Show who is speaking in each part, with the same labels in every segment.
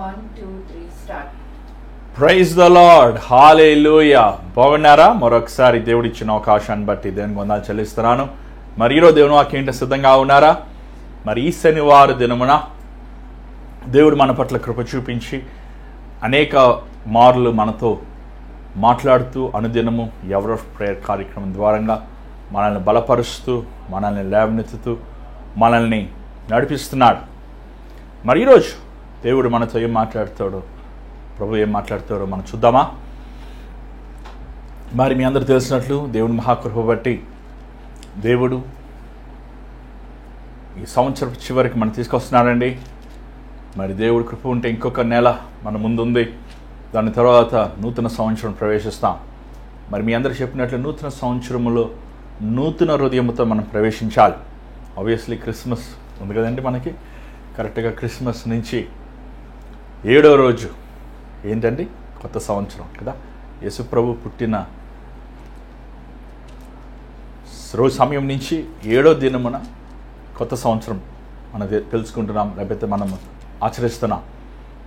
Speaker 1: 1, 2, 3, start.
Speaker 2: Praise the lord, హల్లెలూయా. బాగున్నారా? మరొకసారి దేవుడిచ్చిన అవకాశాన్ని బట్టి దేవునికి వందనాలు చెల్లిస్తున్నాను. మరి ఈరోజు దేవుని వాక్యం ఏంటో సిద్ధంగా ఉన్నారా? మరి ఈ శనివారం దినమున దేవుడు మన పట్ల కృప చూపించి అనేక మార్లు మనతో మాట్లాడుతూ అనుదినము ఎవర్ ఆఫ్ ప్రేయర్ కార్యక్రమం ద్వారా మనల్ని బలపరుస్తూ, మనల్ని లేవనెత్తుతూ, మనల్ని నడిపిస్తున్నాడు. మరి ఈరోజు దేవుడు మనతో ఏం మాట్లాడతాడో, ప్రభు ఏం మాట్లాడతాడో మనం చూద్దామా? మరి మీ అందరూ తెలిసినట్లు దేవుని మహాకృప బట్టి దేవుడు ఈ సంవత్సరం చివరికి మనం తీసుకొస్తున్నాడండి. మరి దేవుడి కృప ఉంటే ఇంకొక నెల మన ముందుంది. దాని తర్వాత నూతన సంవత్సరం ప్రవేశిస్తాం. మరి మీ అందరూ చెప్పినట్లు నూతన సంవత్సరంలో నూతన హృదయంతో మనం ప్రవేశించాలి. ఆబ్వియస్లీ క్రిస్మస్ ఉంది కదండి మనకి. కరెక్ట్గా క్రిస్మస్ నుంచి 7వ రోజు ఏంటండి? కొత్త సంవత్సరం కదా. యేసుప్రభు పుట్టిన రోజు సమయం నుంచి 7వ దినమున కొత్త సంవత్సరం మనం తెలుసుకుంటున్నాం, లేకపోతే మనం ఆచరిస్తున్నాం.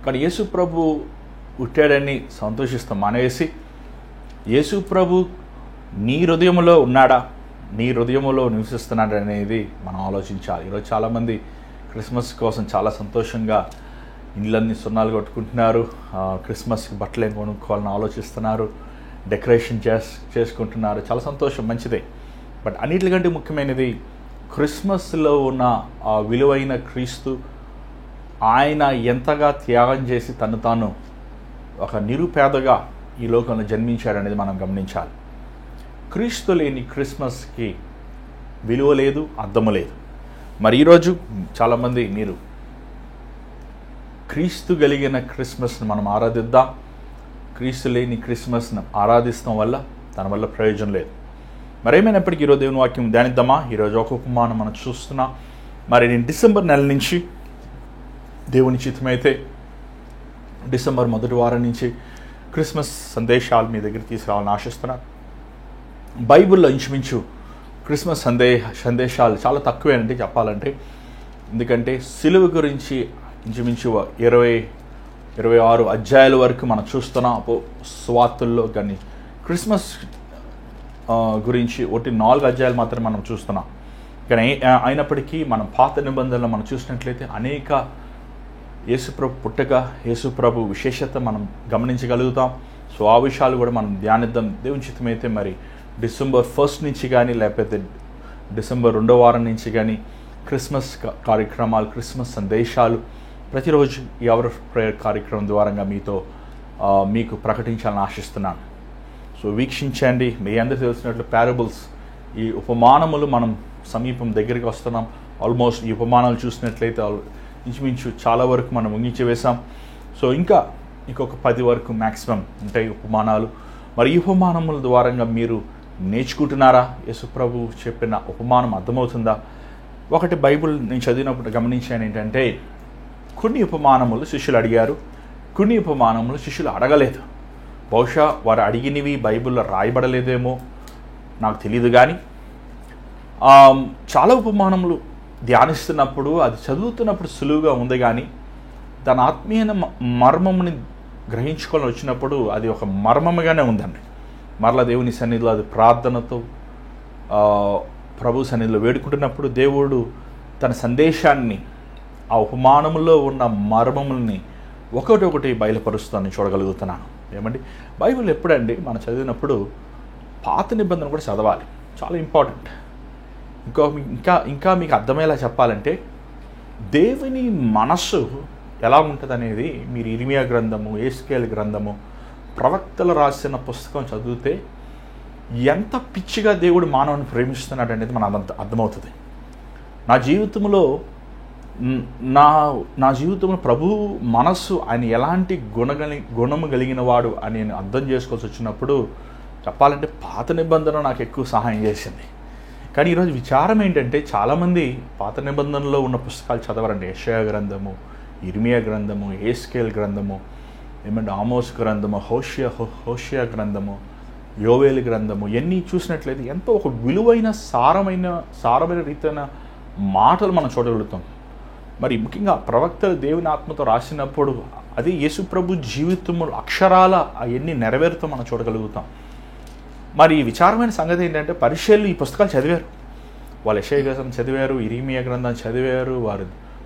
Speaker 2: కానీ యేసుప్రభు పుట్టాడని సంతోషిస్తాం మానేసి, యేసుప్రభు నీ హృదయంలో ఉన్నాడా, నీ హృదయంలో నివసిస్తున్నాడు అనేది మనం ఆలోచించాలి. ఈరోజు చాలామంది క్రిస్మస్ కోసం చాలా సంతోషంగా ఇళ్ళన్నీ సున్నాలు కొట్టుకుంటున్నారు, క్రిస్మస్కి బట్టలు ఏం కొనుక్కోవాలని ఆలోచిస్తున్నారు, డెకరేషన్ చేసుకుంటున్నారు. చాలా సంతోషం, మంచిదే. బట్ అన్నిటికంటే ముఖ్యమైనది క్రిస్మస్లో ఉన్న ఆ విలువైన క్రీస్తు, ఆయన ఎంతగా త్యాగం చేసి తను తాను ఒక నిరుపేదగా ఈ లోకంలో జన్మించాడనేది మనం గమనించాలి. క్రీస్తు లేని క్రిస్మస్కి విలువ లేదు, అర్థము లేదు. మరి ఈరోజు చాలామంది మీరు క్రీస్తు కలిగిన క్రిస్మస్ను మనం ఆరాధిద్దాం. క్రీస్తు లేని క్రిస్మస్ను ఆరాధిస్తాం వల్ల దాని వల్ల ప్రయోజనం లేదు. మరి ఏమైనప్పటికీ ఈరోజు దేవుని వాక్యం ధ్యానిద్దామా? ఈరోజు ఒక ఉపమానం మనం చూస్తున్నాం. మరి నేను డిసెంబర్ నెల నుంచి దేవుని చిత్తమైతే డిసెంబర్ మొదటి వారం నుంచి క్రిస్మస్ సందేశాలు మీ దగ్గర తీసుకురావాలని ఆశిస్తున్నాను. బైబిల్లో ఇంచుమించు క్రిస్మస్ సందేశాలు చాలా తక్కువేనండి చెప్పాలంటే. ఎందుకంటే సిలువ గురించి ఇంచుమించు 26 అధ్యాయాల వరకు మనం చూస్తున్నాం సువార్తల్లో. కానీ క్రిస్మస్ గురించి 4 అధ్యాయాలు మాత్రమే మనం చూస్తున్నాం. కానీ అయినప్పటికీ మనం పాత నిబంధనలు మనం చూసినట్లయితే అనేక యేసుప్రభు పుట్టక, యేసుప్రభు విశేషత మనం గమనించగలుగుతాం. సో ఆ విషయాలు కూడా మనం ధ్యానిద్దాం దేవుని చిత్తమైతే. మరి డిసెంబర్ 1 నుంచి కానీ, లేకపోతే డిసెంబర్ 2వ వారం నుంచి కానీ క్రిస్మస్ కార్యక్రమాలు, క్రిస్మస్ సందేశాలు ప్రతిరోజు ఈ అవర్ ఆఫ్ ప్రేయర్ కార్యక్రమం ద్వారా మీకు ప్రకటించాలని ఆశిస్తున్నాను. సో వీక్షించండి. మీ అందరూ తెలిసినట్లు పారబుల్స్, ఈ ఉపమానములు మనం సమీపం దగ్గరికి వస్తున్నాం. ఆల్మోస్ట్ ఈ ఉపమానాలు చూసినట్లయితే ఇంచుమించు చాలా వరకు మనం ముగించి వేసాం. సో ఇంకొక 10 వరకు మ్యాక్సిమం ఉంటాయి ఉపమానాలు. మరి ఈ ఉపమానముల ద్వారా మీరు నేర్చుకుంటున్నారా? యేసుప్రభు చెప్పిన ఉపమానం అర్థమవుతుందా? ఒకటి బైబిల్ నేను చదివినప్పుడు గమనించాను ఏంటంటే, కొన్ని ఉపమానములు శిష్యులు అడిగారు, కొన్ని ఉపమానములు శిష్యులు అడగలేదు. బహుశా వారు అడిగినవి బైబిల్లో రాయబడలేదేమో నాకు తెలియదు. కానీ చాలా ఉపమానములు ధ్యానిస్తున్నప్పుడు, అది చదువుతున్నప్పుడు సులువుగా ఉంది. కానీ దాని ఆత్మీయ మర్మముని గ్రహించుకొని వచ్చినప్పుడు అది ఒక మర్మముగానే ఉందండి. మరలా దేవుని సన్నిధిలో అది ప్రార్థనతో ప్రభు సన్నిధిలో వేడుకుంటున్నప్పుడు దేవుడు తన సందేశాన్ని ఆ ఉపమానములో ఉన్న మర్మముల్ని ఒకటి బయలుపరుస్తానని చూడగలుగుతున్నాను. ఏమండి, బైబిల్ ఎప్పుడండి మనం చదివినప్పుడు పాత నిబంధన కూడా చదవాలి, చాలా ఇంపార్టెంట్. ఇంకా మీకు అర్థమయ్యేలా చెప్పాలంటే, దేవుని మనస్సు ఎలా ఉంటుంది అనేది మీరు ఇర్మియా గ్రంథము, యేస్కేలు గ్రంథము, ప్రవక్తలు రాసిన పుస్తకం చదివితే ఎంత పిచ్చిగా దేవుడు మానవుని ప్రేమిస్తున్నాడు అనేది మనకు అర్థమవుతుంది. నా జీవితంలో ప్రభు మనస్సు, ఆయన ఎలాంటి గుణము కలిగిన వాడు అని నేను అర్థం చేసుకోవాల్సి వచ్చినప్పుడు చెప్పాలంటే పాత నిబంధన నాకు ఎక్కువ సహాయం చేసింది. కానీ ఈరోజు విచారం ఏంటంటే, చాలామంది పాత నిబంధనలో ఉన్న పుస్తకాలు చదవరండి. యెషయా గ్రంథము, ఇర్మియా గ్రంథము, యేస్కేల్ గ్రంథము, ఏమంటే ఆమోస్ గ్రంథము, హోషియా గ్రంథము, యోవేలు గ్రంథము, ఇవన్నీ చూసినట్లయితే ఎంతో ఒక విలువైన సారమైన రీతైన మాటలు మనం చూడగలుగుతాం. మరి ముఖ్యంగా ప్రవక్తలు దేవుని ఆత్మతో రాసినప్పుడు అది యేసుప్రభు జీవితంలో అక్షరాల అవన్నీ నెరవేరుతూ మనం చూడగలుగుతాం. మరి ఈ విచారమైన సంగతి ఏంటంటే పరిశీలు ఈ పుస్తకాలు చదివారు. వాళ్ళు యెషయా గ్రంథం చదివారు, ఇర్మీయా గ్రంథం చదివారు, వారు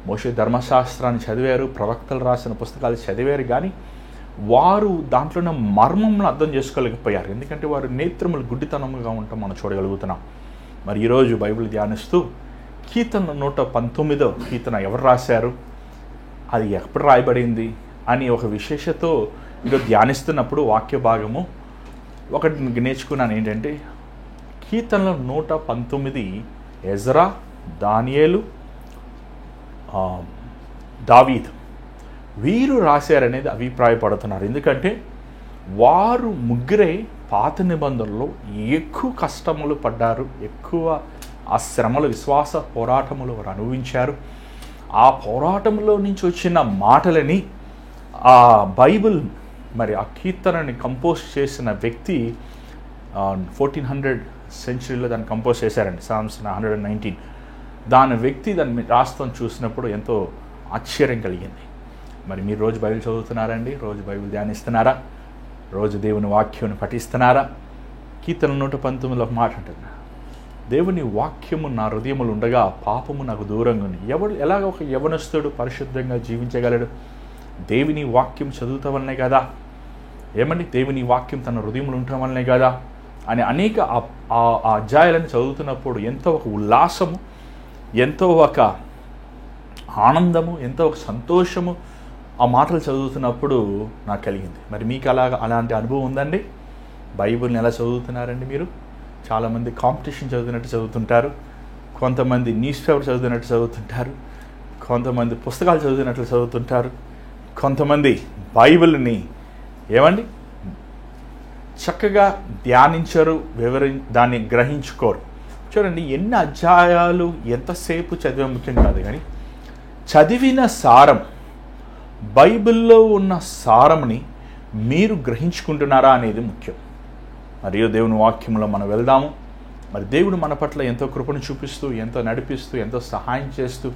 Speaker 2: మోషే ధర్మశాస్త్రాన్ని చదివారు, ప్రవక్తలు రాసిన పుస్తకాలు చదివారు. కానీ వారు దాంట్లో ఉన్న మర్మంను అర్థం చేసుకోలేకపోయారు. ఎందుకంటే వారు నేత్రములు గుడ్డితనముగా ఉంటాం మనం చూడగలుగుతున్నాం. మరి ఈరోజు బైబిల్ ధ్యానిస్తూ కీర్తన 119వ కీర్తన ఎవరు రాశారు, అది ఎప్పుడు రాయబడింది అని ఒక విశేషతో ఈరోజు ధ్యానిస్తున్నప్పుడు వాక్య భాగము ఒకటి నేర్చుకున్నాను. ఏంటంటే కీర్తనలో 119 ఎజ్రా, దానియేలు, దావీదు వీరు రాశారనేది అభిప్రాయపడుతున్నారు. ఎందుకంటే వారు ముగ్గురే పాత నిబంధనలో ఎక్కువ కష్టములు పడ్డారు, ఎక్కువ ఆ శ్రమలు, విశ్వాస పోరాటములు వారు అనుభవించారు. ఆ పోరాటంలో నుంచి వచ్చిన మాటలని ఆ బైబిల్ మరి ఆ కీర్తనని కంపోజ్ చేసిన వ్యక్తి 1400 సెంచరీలో దాన్ని కంపోజ్ చేశారండి. సామ్స్ 119 దాని వ్యక్తి దాన్ని రాస్తాం చూసినప్పుడు ఎంతో ఆశ్చర్యం కలిగింది. మరి మీరు రోజు బైబిల్ చదువుతున్నారండి, రోజు బైబిల్ ధ్యానిస్తున్నారా, రోజు దేవుని వాక్యాన్ని పఠిస్తున్నారా? కీర్తన 119లో ఒక మాట అంటున్నా, దేవుని వాక్యము నా హృదయములు ఉండగా పాపము నాకు దూరంగా ఉంది. ఎలాగ ఒక యవనస్తుడు పరిశుద్ధంగా జీవించగలడు? దేవుని వాక్యం చదువుతాం వల్లనే కదా. ఏమండి, దేవుని వాక్యం తన హృదయములు ఉండటం వల్లనే కదా అని అనేక ఆ అధ్యాయాలను చదువుతున్నప్పుడు ఎంతో ఒక ఉల్లాసము, ఎంతో ఒక ఆనందము, ఎంతో ఒక సంతోషము ఆ మాటలు చదువుతున్నప్పుడు నాకు కలిగింది. మరి మీకు అలాంటి అనుభవం ఉందండి? బైబిల్ని ఎలా చదువుతున్నారండి మీరు? చాలామంది కాంపిటీషన్ చదివినట్టు చదువుతుంటారు, కొంతమంది న్యూస్ పేపర్ చదివినట్టు చదువుతుంటారు, కొంతమంది పుస్తకాలు చదివినట్లు చదువుతుంటారు, కొంతమంది బైబిల్ని ఏమండి చక్కగా ధ్యానించరు, దాన్ని గ్రహించుకోరు. చూడండి, ఎన్ని అధ్యాయాలు ఎంతసేపు చదివే ముఖ్యం కాదు, కానీ చదివిన సారం, బైబిల్లో ఉన్న సారంని మీరు గ్రహించుకుంటున్నారా అనేది ముఖ్యం. మరియు దేవుని వాక్యంలో మనం వెళ్దాము. మరి దేవుడు మన పట్ల ఎంతో కృపను చూపిస్తూ, ఎంతో నడిపిస్తూ, ఎంతో సహాయం చేస్తూ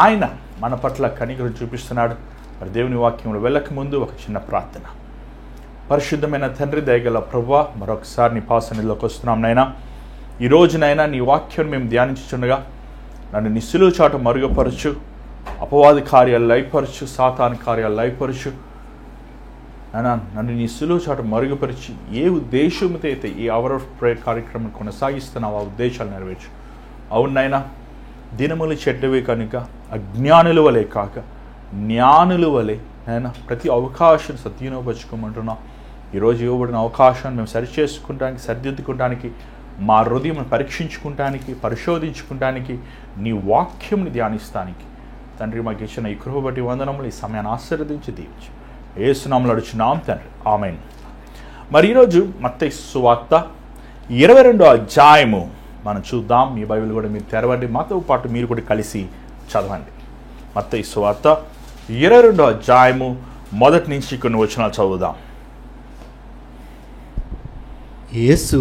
Speaker 2: ఆయన మన పట్ల కనికరం చూపిస్తున్నాడు. మరి దేవుని వాక్యంలో వెళ్ళక ముందు ఒక చిన్న ప్రార్థన. పరిశుద్ధమైన తండ్రి, దయగల ప్రభువా, మరొకసారి నీ పాసనలోకి వస్తున్నాం నైనా. ఈ రోజునైనా నీ వాక్యం మేము ధ్యానించుచుండగా నన్ను నీ సిలువ చాటు మరుగుపరచు, అపవాది కార్యాలు లయపరచు, సాతాను కార్యాలు లయపరచు. నన్ను నీ సిలువ చాటు మరుగుపరిచి ఏ ఉద్దేశంతో అయితే ఈ అవర్ ఆఫ్ ప్రేయర్ కార్యక్రమం కొనసాగిస్తున్నావు ఆ ఉద్దేశాలు నెరవేర్చు. అవునైనా దినములు చెడ్డవే కనుక అజ్ఞానుల వలె కాక జ్ఞానుల వలె అయినా ప్రతి అవకాశం సద్వినియోగపరచుకోమంటున్నాం. ఈరోజు ఇవ్వబడిన అవకాశాన్ని మేము సరిచేసుకుంటానికి, సరిదిద్దుకుంటానికి, మా హృదయం పరీక్షించుకుంటానికి, పరిశోధించుకుంటానికి, నీ వాక్యంని ధ్యానిస్తానికి తండ్రి మాకు ఇచ్చిన ఈ కృప బట్టి వందనములు. ఈ సమయాన్ని ఆశీర్వదించి దీవించు. యేసునామములో అడుగుచున్నాం తండ్రి, ఆమేన్. మరి ఈరోజు మత్తయి సువార్త 22వ అధ్యాయము మనం చూద్దాం. మీ బైబిల్ కూడా మీరు తెరవండి, మాతో పాటు మీరు కూడా కలిసి చదవండి. మత్తయి సువార్త 22వ అధ్యాయము మొదటి నుంచి కొన్ని వచనాలు చదువుదాం.
Speaker 1: యేసు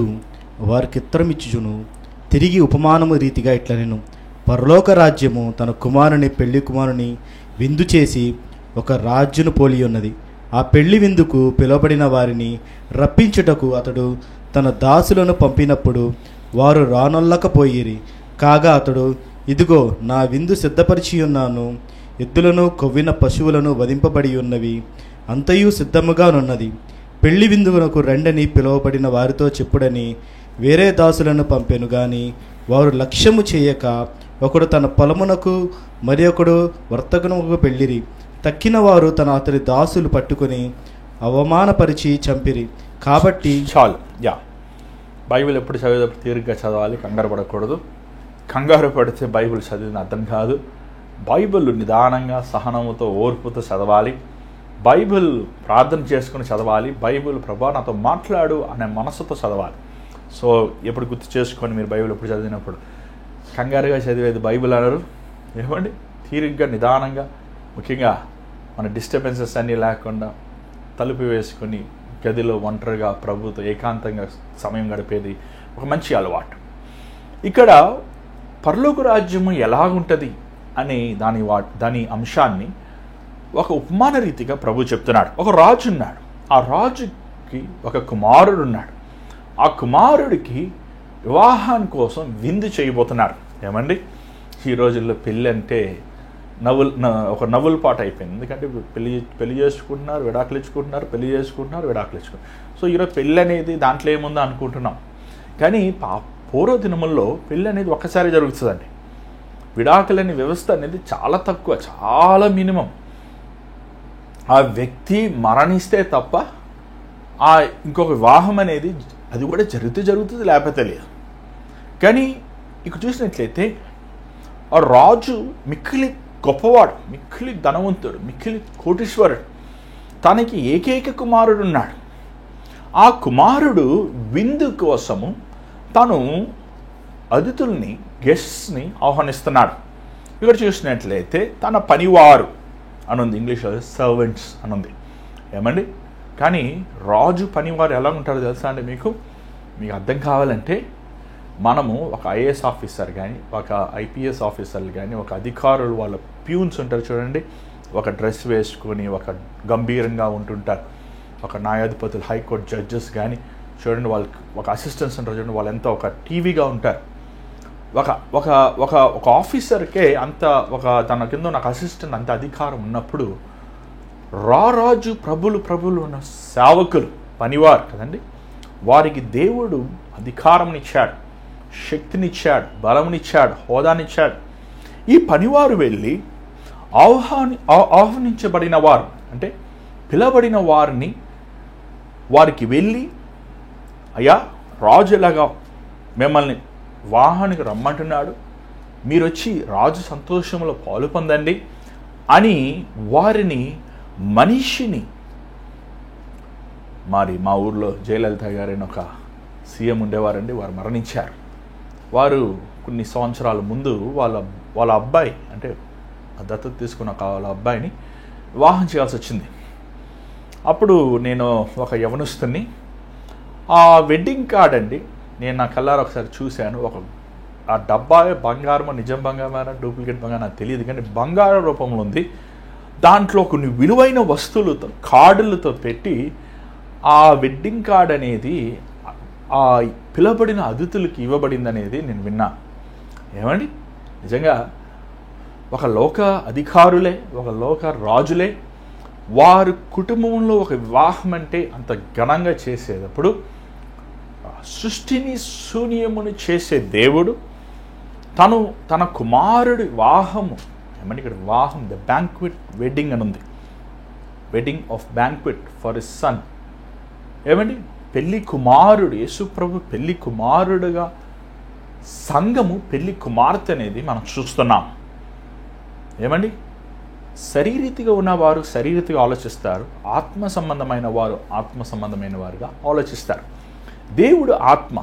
Speaker 1: వారికి ఉత్తరమిచ్చుచును తిరిగి ఉపమానము రీతిగా ఇట్లనెను, పరలోక రాజ్యము తన కుమారుని పెళ్లి కుమారుని విందు చేసి ఒక రాజును పోలి ఉన్నది. ఆ పెళ్లి విందుకు పిలువబడిన వారిని రప్పించుటకు అతడు తన దాసులను పంపినప్పుడు వారు రానొల్లకపోయిరి. కాగా అతడు, ఇదిగో నా విందు సిద్ధపరిచి ఉన్నాను, ఎద్దులను కొవ్విన పశువులను వధింపబడి ఉన్నవి, అంతయు సిద్ధముగానున్నది, పెళ్లి విందునకు రండని పిలువబడిన వారితో చెప్పుడని వేరే దాసులను పంపెను. గాని వారు లక్ష్యము చేయక ఒకడు తన పొలమునకు మరి ఒకడు వర్తకునకు పెళ్ళిరి. తక్కిన వారు అతని దాసులు పట్టుకుని అవమానపరిచి చంపిరి. కాబట్టి
Speaker 2: చాలు. బైబిల్ ఎప్పుడు చదివేటప్పుడు తీరిగ్గా చదవాలి, కంగారు పడకూడదు. కంగారు పడితే బైబిల్ చదివిన అర్థం కాదు. బైబిల్ నిదానంగా, సహనముతో, ఓర్పుతో చదవాలి. బైబిల్ ప్రార్థన చేసుకుని చదవాలి. బైబిల్ ప్రభా నాతో మాట్లాడు అనే మనసుతో చదవాలి. సో ఎప్పుడు గుర్తు చేసుకొని మీరు బైబిల్ ఎప్పుడు చదివినప్పుడు కంగారుగా చదివేది బైబిల్ అనరు. ఏమండి, తీరిగ్గా, నిదానంగా, ముఖ్యంగా మన డిస్టర్బెన్సెస్ అన్నీ లేకుండా తలుపు వేసుకొని గదిలో ఒంటరిగా ప్రభుతో ఏకాంతంగా సమయం గడిపేది ఒక మంచి అలవాటు. ఇక్కడ పరలోక రాజ్యము ఎలాగుంటుంది అనే దాని అంశాన్ని ఒక ఉపమాన రీతిగా ప్రభు చెప్తున్నాడు. ఒక రాజు ఉన్నాడు, ఆ రాజుకి ఒక కుమారుడు ఉన్నాడు. ఆ కుమారుడికి వివాహం కోసం విందు చేయబోతున్నాడు. ఏమండి, ఈ రోజుల్లో పెళ్ళి అంటే ఒక నవ్వుల పాట అయిపోయింది. ఎందుకంటే పెళ్లి చేసుకుంటున్నారు, విడాకులు ఇచ్చుకుంటున్నారు, పెళ్లి చేసుకుంటున్నారు, విడాకులు ఇచ్చుకుంటున్నారు. సో ఈరోజు పెళ్ళి అనేది దాంట్లో ఏముందో అనుకుంటున్నాం. కానీ పూర్వ దినముల్లో పెళ్ళి అనేది ఒక్కసారి జరుగుతుందండి. విడాకులనే వ్యవస్థ అనేది చాలా తక్కువ, చాలా మినిమం. ఆ వ్యక్తి మరణిస్తే తప్ప ఇంకొక వివాహం అనేది అది కూడా జరుగుతుంది, లేకపోతే లేదు. కానీ ఇక్కడ చూసినట్లయితే ఆ రాజు మిక్కిలి గొప్పవాడు, మిక్కిలి ధనవంతుడు, మిక్కిలి కోటీశ్వరుడు. తనకి ఏకైక కుమారుడు ఉన్నాడు. ఆ కుమారుడు విందు కోసము తను అతిథుల్ని, గెస్ట్స్ని ఆహ్వానిస్తున్నాడు. ఇక్కడ చూసినట్లయితే తన పనివారు అనుంది, ఇంగ్లీష్లో సర్వెంట్స్ అనుంది. ఏమండి, కానీ రాజు పనివారు ఎలా ఉంటారో తెలుసా అండి మీకు అర్థం కావాలంటే మనము ఒక ఐఏఎస్ ఆఫీసర్ కానీ, ఒక ఐపీఎస్ ఆఫీసర్లు కానీ, ఒక అధికారులు వాళ్ళ ప్యూన్స్ ఉంటారు చూడండి, ఒక డ్రెస్ వేసుకొని ఒక గంభీరంగా ఉంటుంటారు. ఒక న్యాయాధిపతులు, హైకోర్టు జడ్జెస్ కానీ చూడండి, వాళ్ళకి ఒక అసిస్టెంట్స్ ఉంటారు చూడండి, వాళ్ళు ఎంత ఒక టీవీగా ఉంటారు. ఒక ఆఫీసర్కే అంత తన కింద ఉన్న అసిస్టెంట్ అంత అధికారం ఉన్నప్పుడు రాజు ప్రభులు ఉన్న సేవకులు, పనివారు కదండి, వారికి దేవుడు అధికారంనిచ్చాడు, శక్తినిచ్చాడు, బలంనిచ్చాడు, హోదానిచ్చాడు. ఈ పనివారు వెళ్ళి ఆహ్వానించబడిన వారు అంటే పిలబడిన వారికి వెళ్ళి, అయ్యా రాజు ఎలాగా మిమ్మల్ని వివాహానికి రమ్మంటున్నాడు, మీరు వచ్చి రాజు సంతోషంలో పాలు పొందండి అని వారిని, మనిషిని, మరి మా ఊర్లో జయలలిత గారైన ఒక సీఎం ఉండేవారండి, వారు మరణించారు. వారు కొన్ని సంవత్సరాల ముందు వాళ్ళ అబ్బాయి అంటే దత్తత తీసుకున్న వాళ్ళ అబ్బాయిని వివాహం చేయాల్సి వచ్చింది. అప్పుడు నేను ఒక యవనస్తుని, ఆ వెడ్డింగ్ కార్డ్ అండి నేను నా కళ్ళారా ఒకసారి చూశాను. ఆ డబ్బా బంగారమో, నిజం బంగారమో, డూప్లికేట్ బంగారం నాకు తెలియదు, కానీ బంగారం రూపంలో ఉంది. దాంట్లో కొన్ని విలువైన వస్తువులతో, కార్డులతో పెట్టి ఆ వెడ్డింగ్ కార్డ్ అనేది ఆ పిలబడిన అతిథులకి ఇవ్వబడింది అనేది నేను విన్నా. ఏమండి, నిజంగా ఒక లోక అధికారులే, ఒక లోక రాజులే వారి కుటుంబంలో ఒక వివాహం అంటే అంత ఘనంగా చేసేటప్పుడు సృష్టిని శూన్యమును చేసే దేవుడు తన కుమారుడి వివాహము, ఏమంటే ఇక్కడ వివాహం ద బ్యాంక్వెట్ వెడ్డింగ్ అని ఉంది, wedding of banquet for his son. ఏమండి, పెళ్లి కుమారుడు, యేసుప్రభు పెళ్లి కుమారుడుగా, సంఘము పెళ్లి కుమార్తె అనేది మనం చూస్తున్నాం. ఏమండి, శరీరీతిగా ఉన్నవారు శరీరీతిగా ఆలోచిస్తారు, ఆత్మ సంబంధమైన వారు ఆత్మ సంబంధమైన వారుగా ఆలోచిస్తారు. దేవుడు ఆత్మ,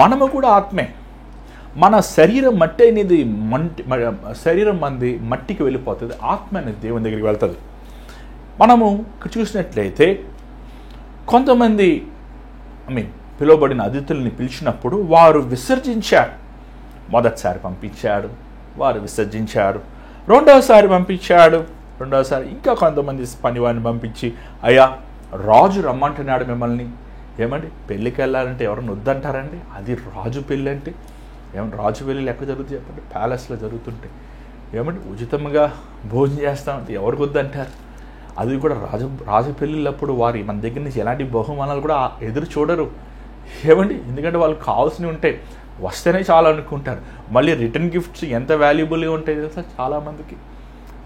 Speaker 2: మనము కూడా ఆత్మే. మన శరీరం మట్టి అనేది శరీరం మట్టికి వెళ్ళిపోతుంది, ఆత్మ అనేది దేవుని దగ్గరికి వెళ్తుంది. మనము ఇక్కడ చూసినట్లయితే కొంతమంది పిలువబడిన అతిథుల్ని పిలిచినప్పుడు వారు విసర్జించారు. మొదటిసారి పంపించాడు, వారు విసర్జించారు. రెండవసారి పంపించాడు, రెండవసారి ఇంకా కొంతమంది పనివారిని పంపించి, అయ్యా రాజు రమ్మంటున్నాడు మిమ్మల్ని. ఏమండి, పెళ్ళికి వెళ్ళాలంటే ఎవరైనా వద్దంటారండి? అది రాజు పెళ్ళి అంటే ఏమంటే రాజు పెళ్ళిళ్ళు ఎక్కడ జరుగుతాయి చెప్పండి? ప్యాలెస్లో జరుగుతుంటాయి. ఏమంటే ఉచితంగా భోజనం చేస్తామంటే ఎవరికి వద్దంటారు? అది కూడా రాజు పెళ్ళిళ్ళప్పుడు వారి మన దగ్గర నుంచి ఎలాంటి బహుమానాలు కూడా ఎదురు చూడరు. ఏమండి, ఎందుకంటే వాళ్ళకి కావాల్సినవి ఉంటాయి, వస్తేనే చాలా అనుకుంటారు. మళ్ళీ రిటర్న్ గిఫ్ట్స్ ఎంత వాల్యుబుల్గా ఉంటాయి తెలుసా చాలామందికి.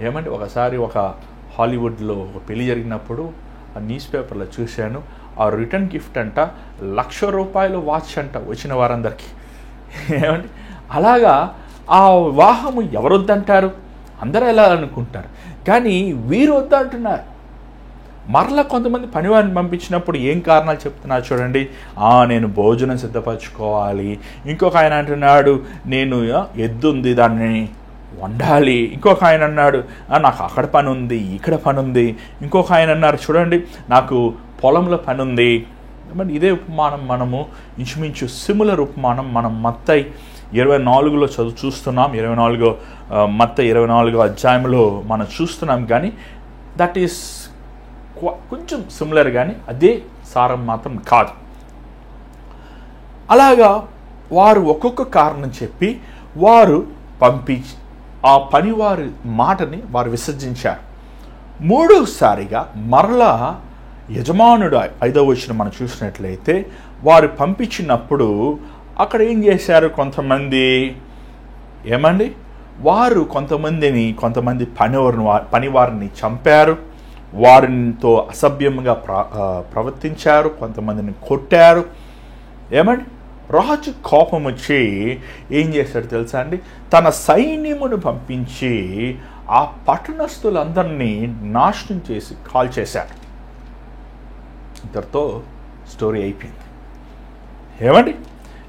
Speaker 2: ఏమంటే ఒకసారి ఒక హాలీవుడ్లో ఒక పెళ్లి జరిగినప్పుడు ఆ న్యూస్ పేపర్లో చూశాను, ఆ రిటర్న్ గిఫ్ట్ అంట ₹1,00,000 వాచ్ అంట వచ్చిన వారందరికీ. ఏమంటే అలాగా ఆ వివాహము ఎవరు వద్దంటారు? అందరూ వెళ్ళాలనుకుంటారు, కానీ వీరు వద్దంటున్నారు. మరలా కొంతమంది పనివారిని పంపించినప్పుడు ఏం కారణాలు చెప్తున్నారు చూడండి. నేను భోజనం సిద్ధపరచుకోవాలి, ఇంకొక ఆయన అంటున్నాడు నేను ఎద్దు ఉంది దాన్ని వండాలి, ఇంకొక ఆయన అన్నాడు నాకు అక్కడ పని ఉంది, ఇక్కడ పని ఉంది, ఇంకొక ఆయన అన్నారు చూడండి నాకు పొలంలో పని ఉంది. ఇదే ఉపమానం మనము ఇంచుమించు సిమిలర్ ఉపమానం మనం మత్తయి 24లో చూస్తున్నాం. 24 మత్తయి 24 అధ్యాయంలో మనం చూస్తున్నాం. కానీ దట్ ఈస్ కొంచెం సిమిలర్, కానీ అదే సారం మాత్రం కాదు. అలాగా వారు ఒక్కొక్క కారణం చెప్పి వారు పంపించి ఆ పనివారి మాటని వారు విసర్జించారు. మూడోసారిగా మరలా యజమానుడు 5వ వచనం మనం చూసినట్లయితే వారు పంపించినప్పుడు అక్కడ ఏం చేశారు? వారు కొంతమంది పనివారిని చంపారు, వారితో అసభ్యంగా ప్రవర్తించారు, కొంతమందిని కొట్టారు. రాజు కోపం వచ్చి ఏం చేశాడు తెలుసా అండి? తన సైన్యమును పంపించి ఆ పట్టణస్థులందరినీ నాశనం చేసి కాల్చేశాడు. ఇంతటితో స్టోరీ అయిపోయింది.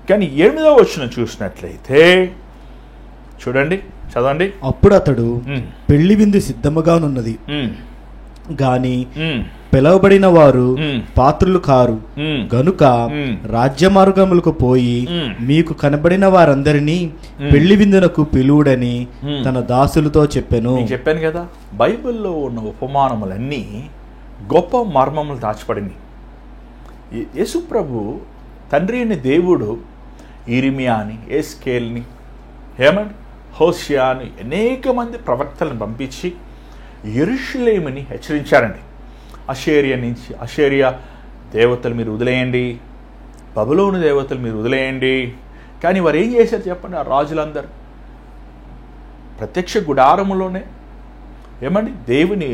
Speaker 2: కానీ 8వ వచనం చూసినట్లయితే చూడండి, చదవండి.
Speaker 1: అప్పుడు అతడు పెళ్లి విందు సిద్ధముగానున్నది గాని పిలవబడిన వారు పాత్రులు కారు గనుక రాజ్య మార్గములకు పోయి మీకు కనబడిన వారందరినీ పెళ్లి విందునకు పిలువుడని తన దాసులతో చెప్పాను
Speaker 2: కదా. బైబిల్లో ఉన్న ఉపమానములన్నీ గొప్ప మర్మములు దాచిపడింది. యేసు ప్రభు తండ్రి అయిన దేవుడు ఇర్మియాని, ఎస్కేల్ని, హోషియాని అనేక మంది ప్రవక్తలను పంపించి యెరూషలేముని హెచ్చరించారండి. అషేరియా దేవతలు మీరు వదిలేయండి, బబులోను దేవతలు మీరు వదిలేయండి. కానీ వారు ఏం చేశారు చెప్పండి? ఆ రాజులందరూ ప్రత్యక్ష గుడారములోనే దేవుని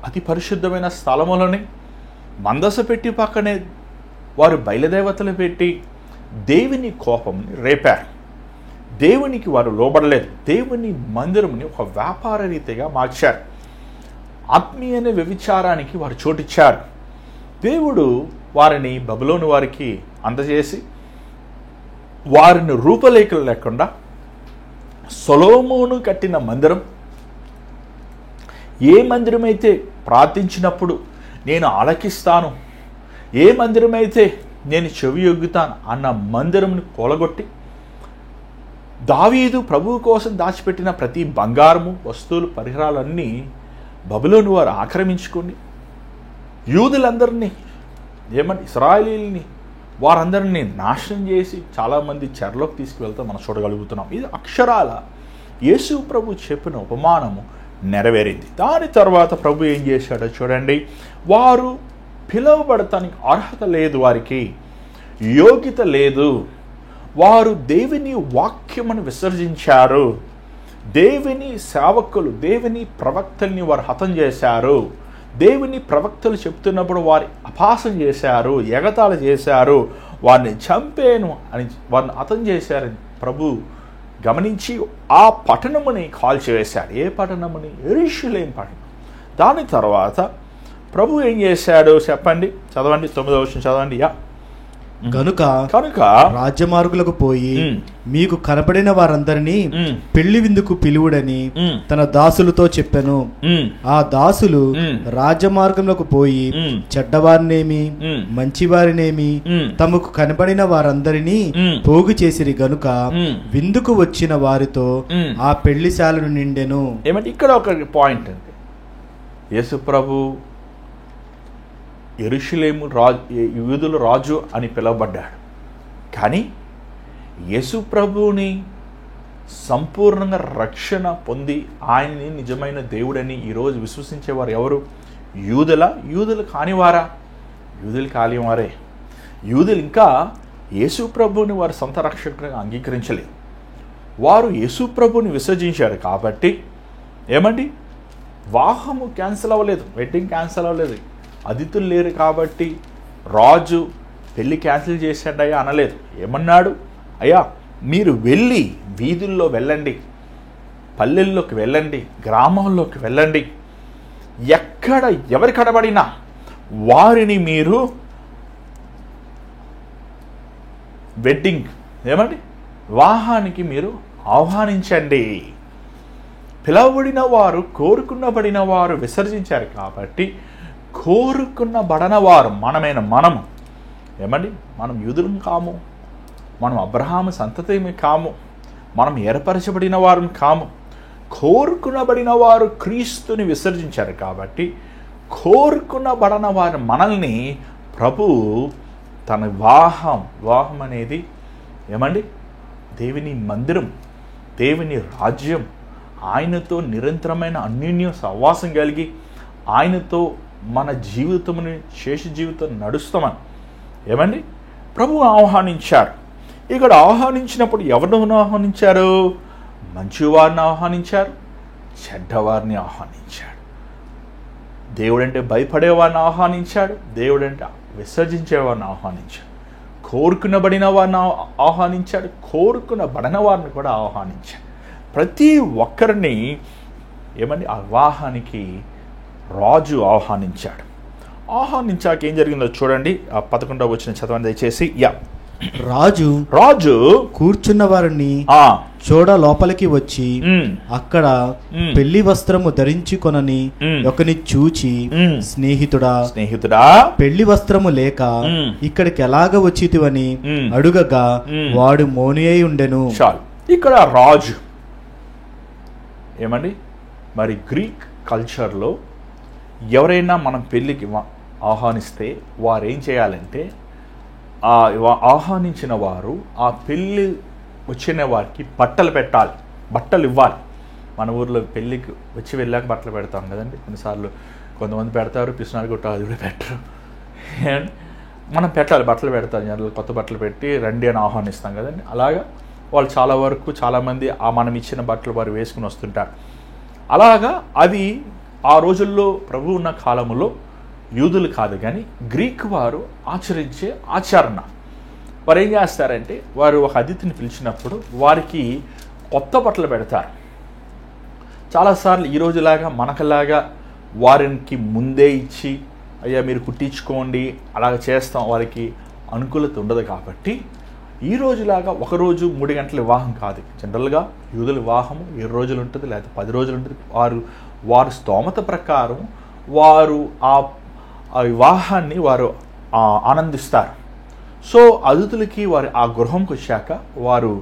Speaker 2: అతి పరిశుద్ధమైన స్థలములోనే మందస పెట్టి పక్కనే వారు బయలుదేవతలు పెట్టి దేవుని కోపంని రేపారు. దేవునికి వారు లోబడలేదు. దేవుని మందిరంని ఒక వ్యాపార రీతిగా మార్చారు. ఆత్మీయ వ్యభిచారానికి వారు చోటిచ్చారు. దేవుడు వారిని బబులోను వారికి అందజేసి వారిని రూపలేఖలు లేకుండా సొలొమోను కట్టిన మందిరం, ఏ మందిరమైతే ప్రార్థించినప్పుడు నేను ఆలకిస్తాను, ఏ మందిరమైతే నేను చెవి యొగ్గుతాను అన్న మందిరంను కూలగొట్టి దావీదు ప్రభువు కోసం దాచిపెట్టిన ప్రతి బంగారము, వస్తువులు, పరికరాలన్నీ బబులోను వారు ఆక్రమించుకొని యూదులందరినీ ఇశ్రాయేలీల్ని వారందరినీ నాశనం చేసి చాలామంది చెరలోకి తీసుకువెళ్తా మనం చూడగలుగుతున్నాం. ఇది అక్షరాల యేసు ప్రభు చెప్పిన ఉపమానము నెరవేరింది. దాని తర్వాత ప్రభు ఏం చేశాడో చూడండి. వారు పిలువబడటానికి అర్హత లేదు, వారికి యోగ్యత లేదు. వారు దేవుని వాక్యమును విసర్జించారు. దేవుని సేవకులు, దేవుని ప్రవక్తల్ని వారు హతం చేశారు. దేవుని ప్రవక్తలు చెప్తున్నప్పుడు వారి అపహాసం చేశారు, ఎగతాళి చేశారు, వారిని చంపేను అని వారిని హతం చేశారని ప్రభు గమనించి ఆ పట్టణముని కాల్చివేశాడు. ఏ పట్టణముని? యెరూషలేము పట్టణం. దాని తర్వాత ప్రభు ఏం చేశాడు చెప్పండి, చదవండి. 9వ వచనం చదవండి.
Speaker 1: కనుక రాజ్యమార్గులకు పోయి మీకు కనబడిన వారందరినీ పెళ్లి విందుకు పిలువుడని తన దాసులతో చెప్పాను. ఆ దాసులు రాజ్యమార్గంలోకి పోయి చెడ్డవారినేమి మంచివారినేమి తమకు కనబడిన వారందరినీ పోగు చేసిరి గనుక విందుకు వచ్చిన వారితో ఆ పెళ్లిశాలను నిండెను.
Speaker 2: ఏమంటే ఇక్కడ ఒక పాయింట్ అండి. యేసు ప్రభు యెరూషలేము యూదుల రాజు అని పిలువబడ్డాడు. కానీ యేసు ప్రభువుని సంపూర్ణంగా రక్షణ పొంది ఆయన్ని నిజమైన దేవుడని ఈరోజు విశ్వసించేవారు ఎవరు? యూదులు కానివారా? యూదులు కానివారే. యూదులు ఇంకా యేసు ప్రభువుని వారి సొంత రక్షకుడిగా అంగీకరించలేదు. వారు యేసు ప్రభువుని విసర్జించారు కాబట్టి వివాహము క్యాన్సిల్ అవ్వలేదు, వెడ్డింగ్ క్యాన్సిల్ అవ్వలేదు. అతిథులు లేరు కాబట్టి రాజు పెళ్ళి క్యాన్సిల్ చేశాడయ్యా అనలేదు. ఏమన్నాడు? అయ్యా మీరు వెళ్ళి వీధుల్లో వెళ్ళండి, పల్లెల్లోకి వెళ్ళండి, గ్రామాల్లోకి వెళ్ళండి, ఎక్కడ ఎవరి కనబడినా వారిని మీరు వెడ్డింగ్ వివాహానికి మీరు ఆహ్వానించండి. పిలవబడిన వారు, కోరుకున్నబడిన వారు విసర్జించారు కాబట్టి కోరుకున్నబడన వారు మనము మనం యూదులం కాము, మనం అబ్రహాము సంతతేమి కాము, మనం ఏర్పరచబడిన వారు కాము. కోరుకునబడిన వారు క్రీస్తుని విసర్జించారు కాబట్టి కోరుకునబడిన వారు మనల్ని ప్రభు తన వివాహం అనేది ఏమండి, దేవుని మందిరం, దేవుని రాజ్యం, ఆయనతో నిరంతరమైన అన్యోన్య సహవాసం కలిగి ఆయనతో మన జీవితముని శేష జీవితం నడుస్తామని ఏమండి ప్రభు ఆహ్వానించారు. ఇక్కడ ఆహ్వానించినప్పుడు ఎవరిని ఆహ్వానించారు? మంచివారిని ఆహ్వానించారు, చెడ్డవారిని ఆహ్వానించాడు. దేవుడంటే భయపడేవారిని ఆహ్వానించాడు, దేవుడంటే విసర్జించేవారిని ఆహ్వానించాడు. కోరుకునబడిన వారిని ఆహ్వానించాడు, కోరుకునబడిన వారిని కూడా ఆహ్వానించాడు. ప్రతి ఒక్కరిని ఏమని ఆ వివాహానికి రాజు ఆహ్వానించాడు. ఆహ్వానించాక ఏం జరిగిందో చూడండి. ఆ 11వ వచనం చదవండి దయచేసి. రాజు
Speaker 1: కూర్చున్న వారిని చూడ లోపలికి వచ్చి అక్కడ పెళ్లి వస్త్రము ధరించుకొనని ఒకని చూచి, స్నేహితుడా పెళ్లి వస్త్రము లేక ఇక్కడికి ఎలాగ వచ్చితివని అడుగగా వాడు మౌని అయి ఉండెను.
Speaker 2: ఇక్కడ రాజు ఏమండి, మరి గ్రీక్ కల్చర్లో ఎవరైనా మనం పెళ్ళికి ఆహ్వానిస్తే వారు ఏం చేయాలంటే ఆహ్వానించిన వారు ఆ పెళ్ళి వచ్చిన వారికి బట్టలు పెట్టాలి, బట్టలు ఇవ్వాలి. మన ఊర్లో పెళ్ళికి వచ్చి వెళ్ళాక బట్టలు పెడతాం కదండి. కొన్నిసార్లు కొంతమంది పెడతారు, పిసినారు కొట్టారు, అది కూడా పెట్టరు. మనం పెట్టాలి, బట్టలు పెడతారు. జనరల్ కొత్త బట్టలు పెట్టి రండి అని ఆహ్వానిస్తాం కదండి. అలాగా వాళ్ళు చాలా వరకు చాలామంది మనం ఇచ్చిన బట్టలు వారు వేసుకుని వస్తుంటారు. అలాగా అది ఆ రోజుల్లో ప్రభు ఉన్న కాలంలో యూదులు కాదు కానీ గ్రీక్ వారు ఆచరించే ఆచరణ. వారు ఏం చేస్తారంటే వారు ఒక అతిథిని పిలిచినప్పుడు వారికి కొత్త బట్టలు పెడతారు. చాలాసార్లు ఈ రోజులాగా మనకలాగా వారికి ముందే ఇచ్చి అయ్యా మీరు కుట్టించుకోండి అలాగ చేస్తాం, వారికి అనుకూలత ఉండదు. కాబట్టి ఈ రోజులాగా ఒకరోజు 3 గంటల వివాహం కాదు. జనరల్గా యూదుల వివాహము 7 రోజులు ఉంటుంది, లేకపోతే 10 రోజులు ఉంటుంది. వారు స్తోమత ప్రకారం వారు ఆ వివాహాన్ని వారు ఆనందిస్తారు. సో అతిథులకి వారు ఆ గృహంకి వచ్చాక వారు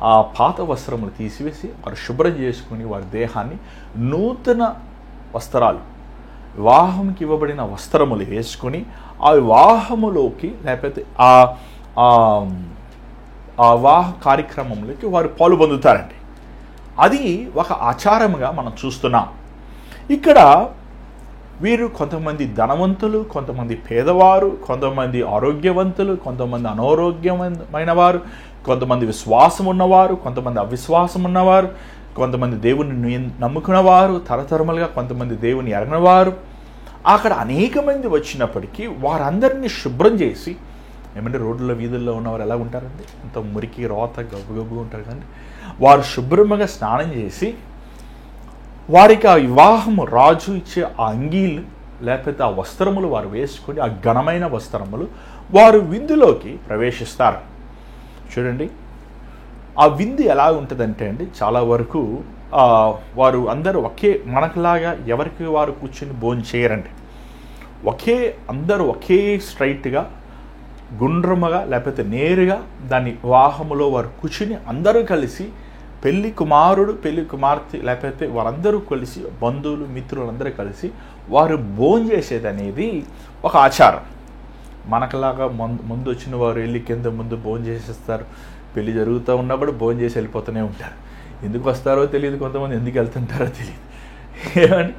Speaker 2: ఆ పాత వస్త్రములు తీసివేసి వారు శుభ్రం చేసుకుని వారి దేహాన్ని నూతన వస్త్రాలు, వివాహంకి ఇవ్వబడిన వస్త్రములు వేసుకొని ఆ వివాహములోకి లేకపోతే ఆ వివాహ కార్యక్రమంలోకి వారు పాలు పొందుతారండి. అది ఒక ఆచారముగా మనం చూస్తున్నాం. ఇక్కడ వీరు కొంతమంది ధనవంతులు, కొంతమంది పేదవారు, కొంతమంది ఆరోగ్యవంతులు, కొంతమంది అనారోగ్యమైన వారు, కొంతమంది విశ్వాసం ఉన్నవారు, కొంతమంది అవిశ్వాసం ఉన్నవారు, కొంతమంది దేవుని నమ్ముకున్నవారు, తరతరములుగా కొంతమంది దేవుని ఎరగనవారు. అక్కడ అనేక మంది వచ్చినప్పటికీ వారందరినీ శుభ్రం చేసి, ఏమంటే రోడ్ల వీధుల్లో ఉన్నవారు ఎలా ఉంటారండి, అంత మురికి రోత గబ్బు ఉంటారు కానీ వారు శుభ్రంగా స్నానం చేసి వారికి ఆ వివాహము రాజు ఇచ్చే ఆ అంగీలు లేకపోతే ఆ వస్త్రములు వారు వేసుకొని ఆ ఘనమైన వస్త్రములు వారు విందులోకి ప్రవేశిస్తారు. చూడండి ఆ విందు ఎలా ఉంటుందంటే అండి, చాలా వరకు వారు అందరూ మనకులాగా ఎవరికి వారు కూర్చొని భోజనం చేయరండి. అందరూ ఒకే స్ట్రైట్గా గుండ్రముగా లేకపోతే నేరుగా దాన్ని వివాహములో వారు కూర్చుని అందరూ కలిసి పెళ్లి కుమారుడు పెళ్లి కుమార్తె లేకపోతే వారందరూ కలిసి బంధువులు మిత్రులు అందరూ కలిసి వారు భోజనం చేసేది అనేది ఒక ఆచారం. మనకులాగా ముందు వచ్చిన వారు వెళ్ళి కింద ముందు భోజనం చేసేస్తారు. పెళ్లి జరుగుతూ ఉన్నప్పుడు భోజనం చేసి వెళ్ళిపోతూనే ఉంటారు. ఎందుకు వస్తారో తెలియదు, కొంతమంది ఎందుకు వెళ్తుంటారో తెలియదు. ఏమని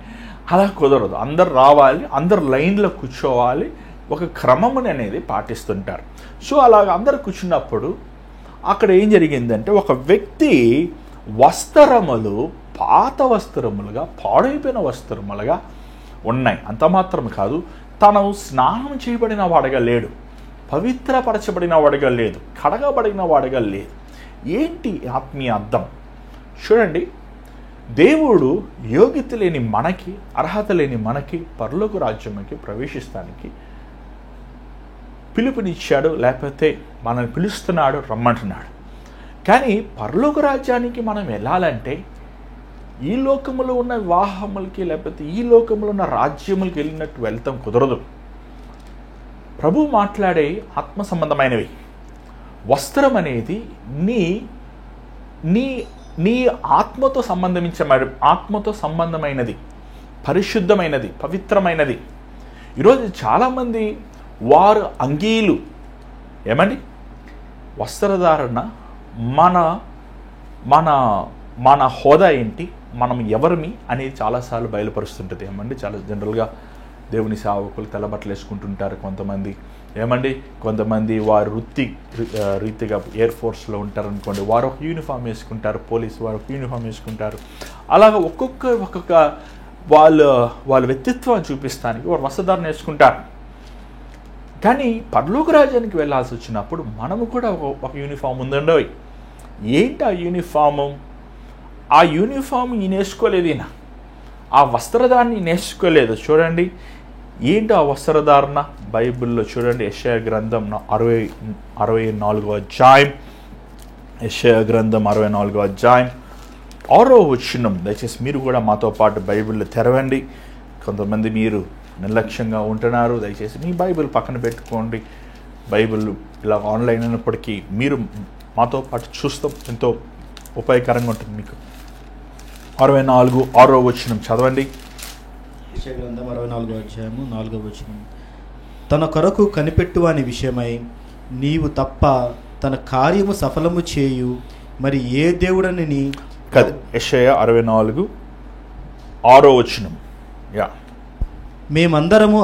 Speaker 2: అలా కుదరదు. అందరు రావాలి, అందరు లైన్లో కూర్చోవాలి, ఒక క్రమముని అనేది పాటిస్తుంటారు. సో అలాగ అందరు కూర్చున్నప్పుడు అక్కడ ఏం జరిగిందంటే ఒక వ్యక్తి వస్త్రములు పాత వస్త్రములుగా పాడైపోయిన వస్త్రములుగా ఉన్నాయి. అంత మాత్రం కాదు, తను స్నానం చేయబడిన వాడిగా లేడు, పవిత్రపరచబడిన వాడిగా లేదు, కడగబడిన వాడిగా లేదు. ఏంటి ఆత్మీయ అర్థం చూడండి. దేవుడు యోగ్యత లేని మనకి, అర్హత లేని మనకి పరలోక రాజ్యానికి ప్రవేశిస్తానికి పిలుపునిచ్చాడు, లేకపోతే మనల్ని పిలుస్తున్నాడు, రమ్మంటున్నాడు. కానీ పరలోక రాజ్యానికి మనం వెళ్ళాలంటే ఈ లోకములో ఉన్న వివాహములకి లేకపోతే ఈ లోకంలో ఉన్న రాజ్యములకి వెళ్ళినట్టు వెళ్తాం కుదరదు. ప్రభు మాట్లాడే ఆత్మ సంబంధమైనవి. వస్త్రం అనేది నీ నీ నీ ఆత్మతో సంబంధమైనది, పరిశుద్ధమైనది, పవిత్రమైనది. ఈరోజు చాలామంది వారు అంగీలు ఏమండి వస్త్రధారణ మన మన మన హోదా ఏంటి, మనం ఎవరిమి అనేది చాలాసార్లు బయలుపరుస్తుంటుంది. ఏమండి చాలా జనరల్గా దేవుని సేవకులు తెల్లబట్టలు వేసుకుంటుంటారు కొంతమంది. ఏమండి కొంతమంది వారు రీతిగా ఎయిర్ ఫోర్స్లో ఉంటారనుకోండి, వారు ఒక యూనిఫామ్ వేసుకుంటారు, పోలీసు వారు ఒక యూనిఫామ్ వేసుకుంటారు. అలాగ ఒక్కొక్క వాళ్ళ వ్యక్తిత్వాన్ని చూపిస్తానికి వారు వస్త్రధారణ వేసుకుంటారు. కానీ పరలోక రాజ్యానికి వెళ్ళాల్సి వచ్చినప్పుడు మనము కూడా ఒక యూనిఫామ్ ఉందండి. ఏంటి ఆ యూనిఫాము? ఆ యూనిఫామ్ ఈయన వేసుకోలేదు, ఈయన ఆ వస్త్రధారణ ఈయన వేసుకోలేదు. చూడండి ఏంటి ఆ వస్త్రధారణ? బైబిల్లో చూడండి, యెషయా గ్రంథం 64వ అధ్యాయం, యెషయా గ్రంథం 64వ అధ్యాయం 6వ వచనం. దయచేసి మీరు కూడా మాతో పాటు బైబిల్ తెరవండి. కొంతమంది మీరు నిర్లక్ష్యంగా ఉంటున్నారు, దయచేసి మీ బైబిల్ పక్కన పెట్టుకోండి. బైబిల్ ఇలా ఆన్లైన్ అయినప్పటికీ మీరు మాతో పాటు చూస్తాం, ఎంతో ఉపయోగకరంగా ఉంటుంది మీకు. 64 వచనం చదవండి.
Speaker 1: యెషయా గ్రంథం 64వ అధ్యాయము 4వ వచనం. తన కొరకు కనిపెట్టువాని విషయమై నీవు తప్ప తన కార్యము సఫలము చేయు మరి ఏ దేవుడని
Speaker 2: కదా. యెషయా 64 వచనం.
Speaker 1: మేమందరము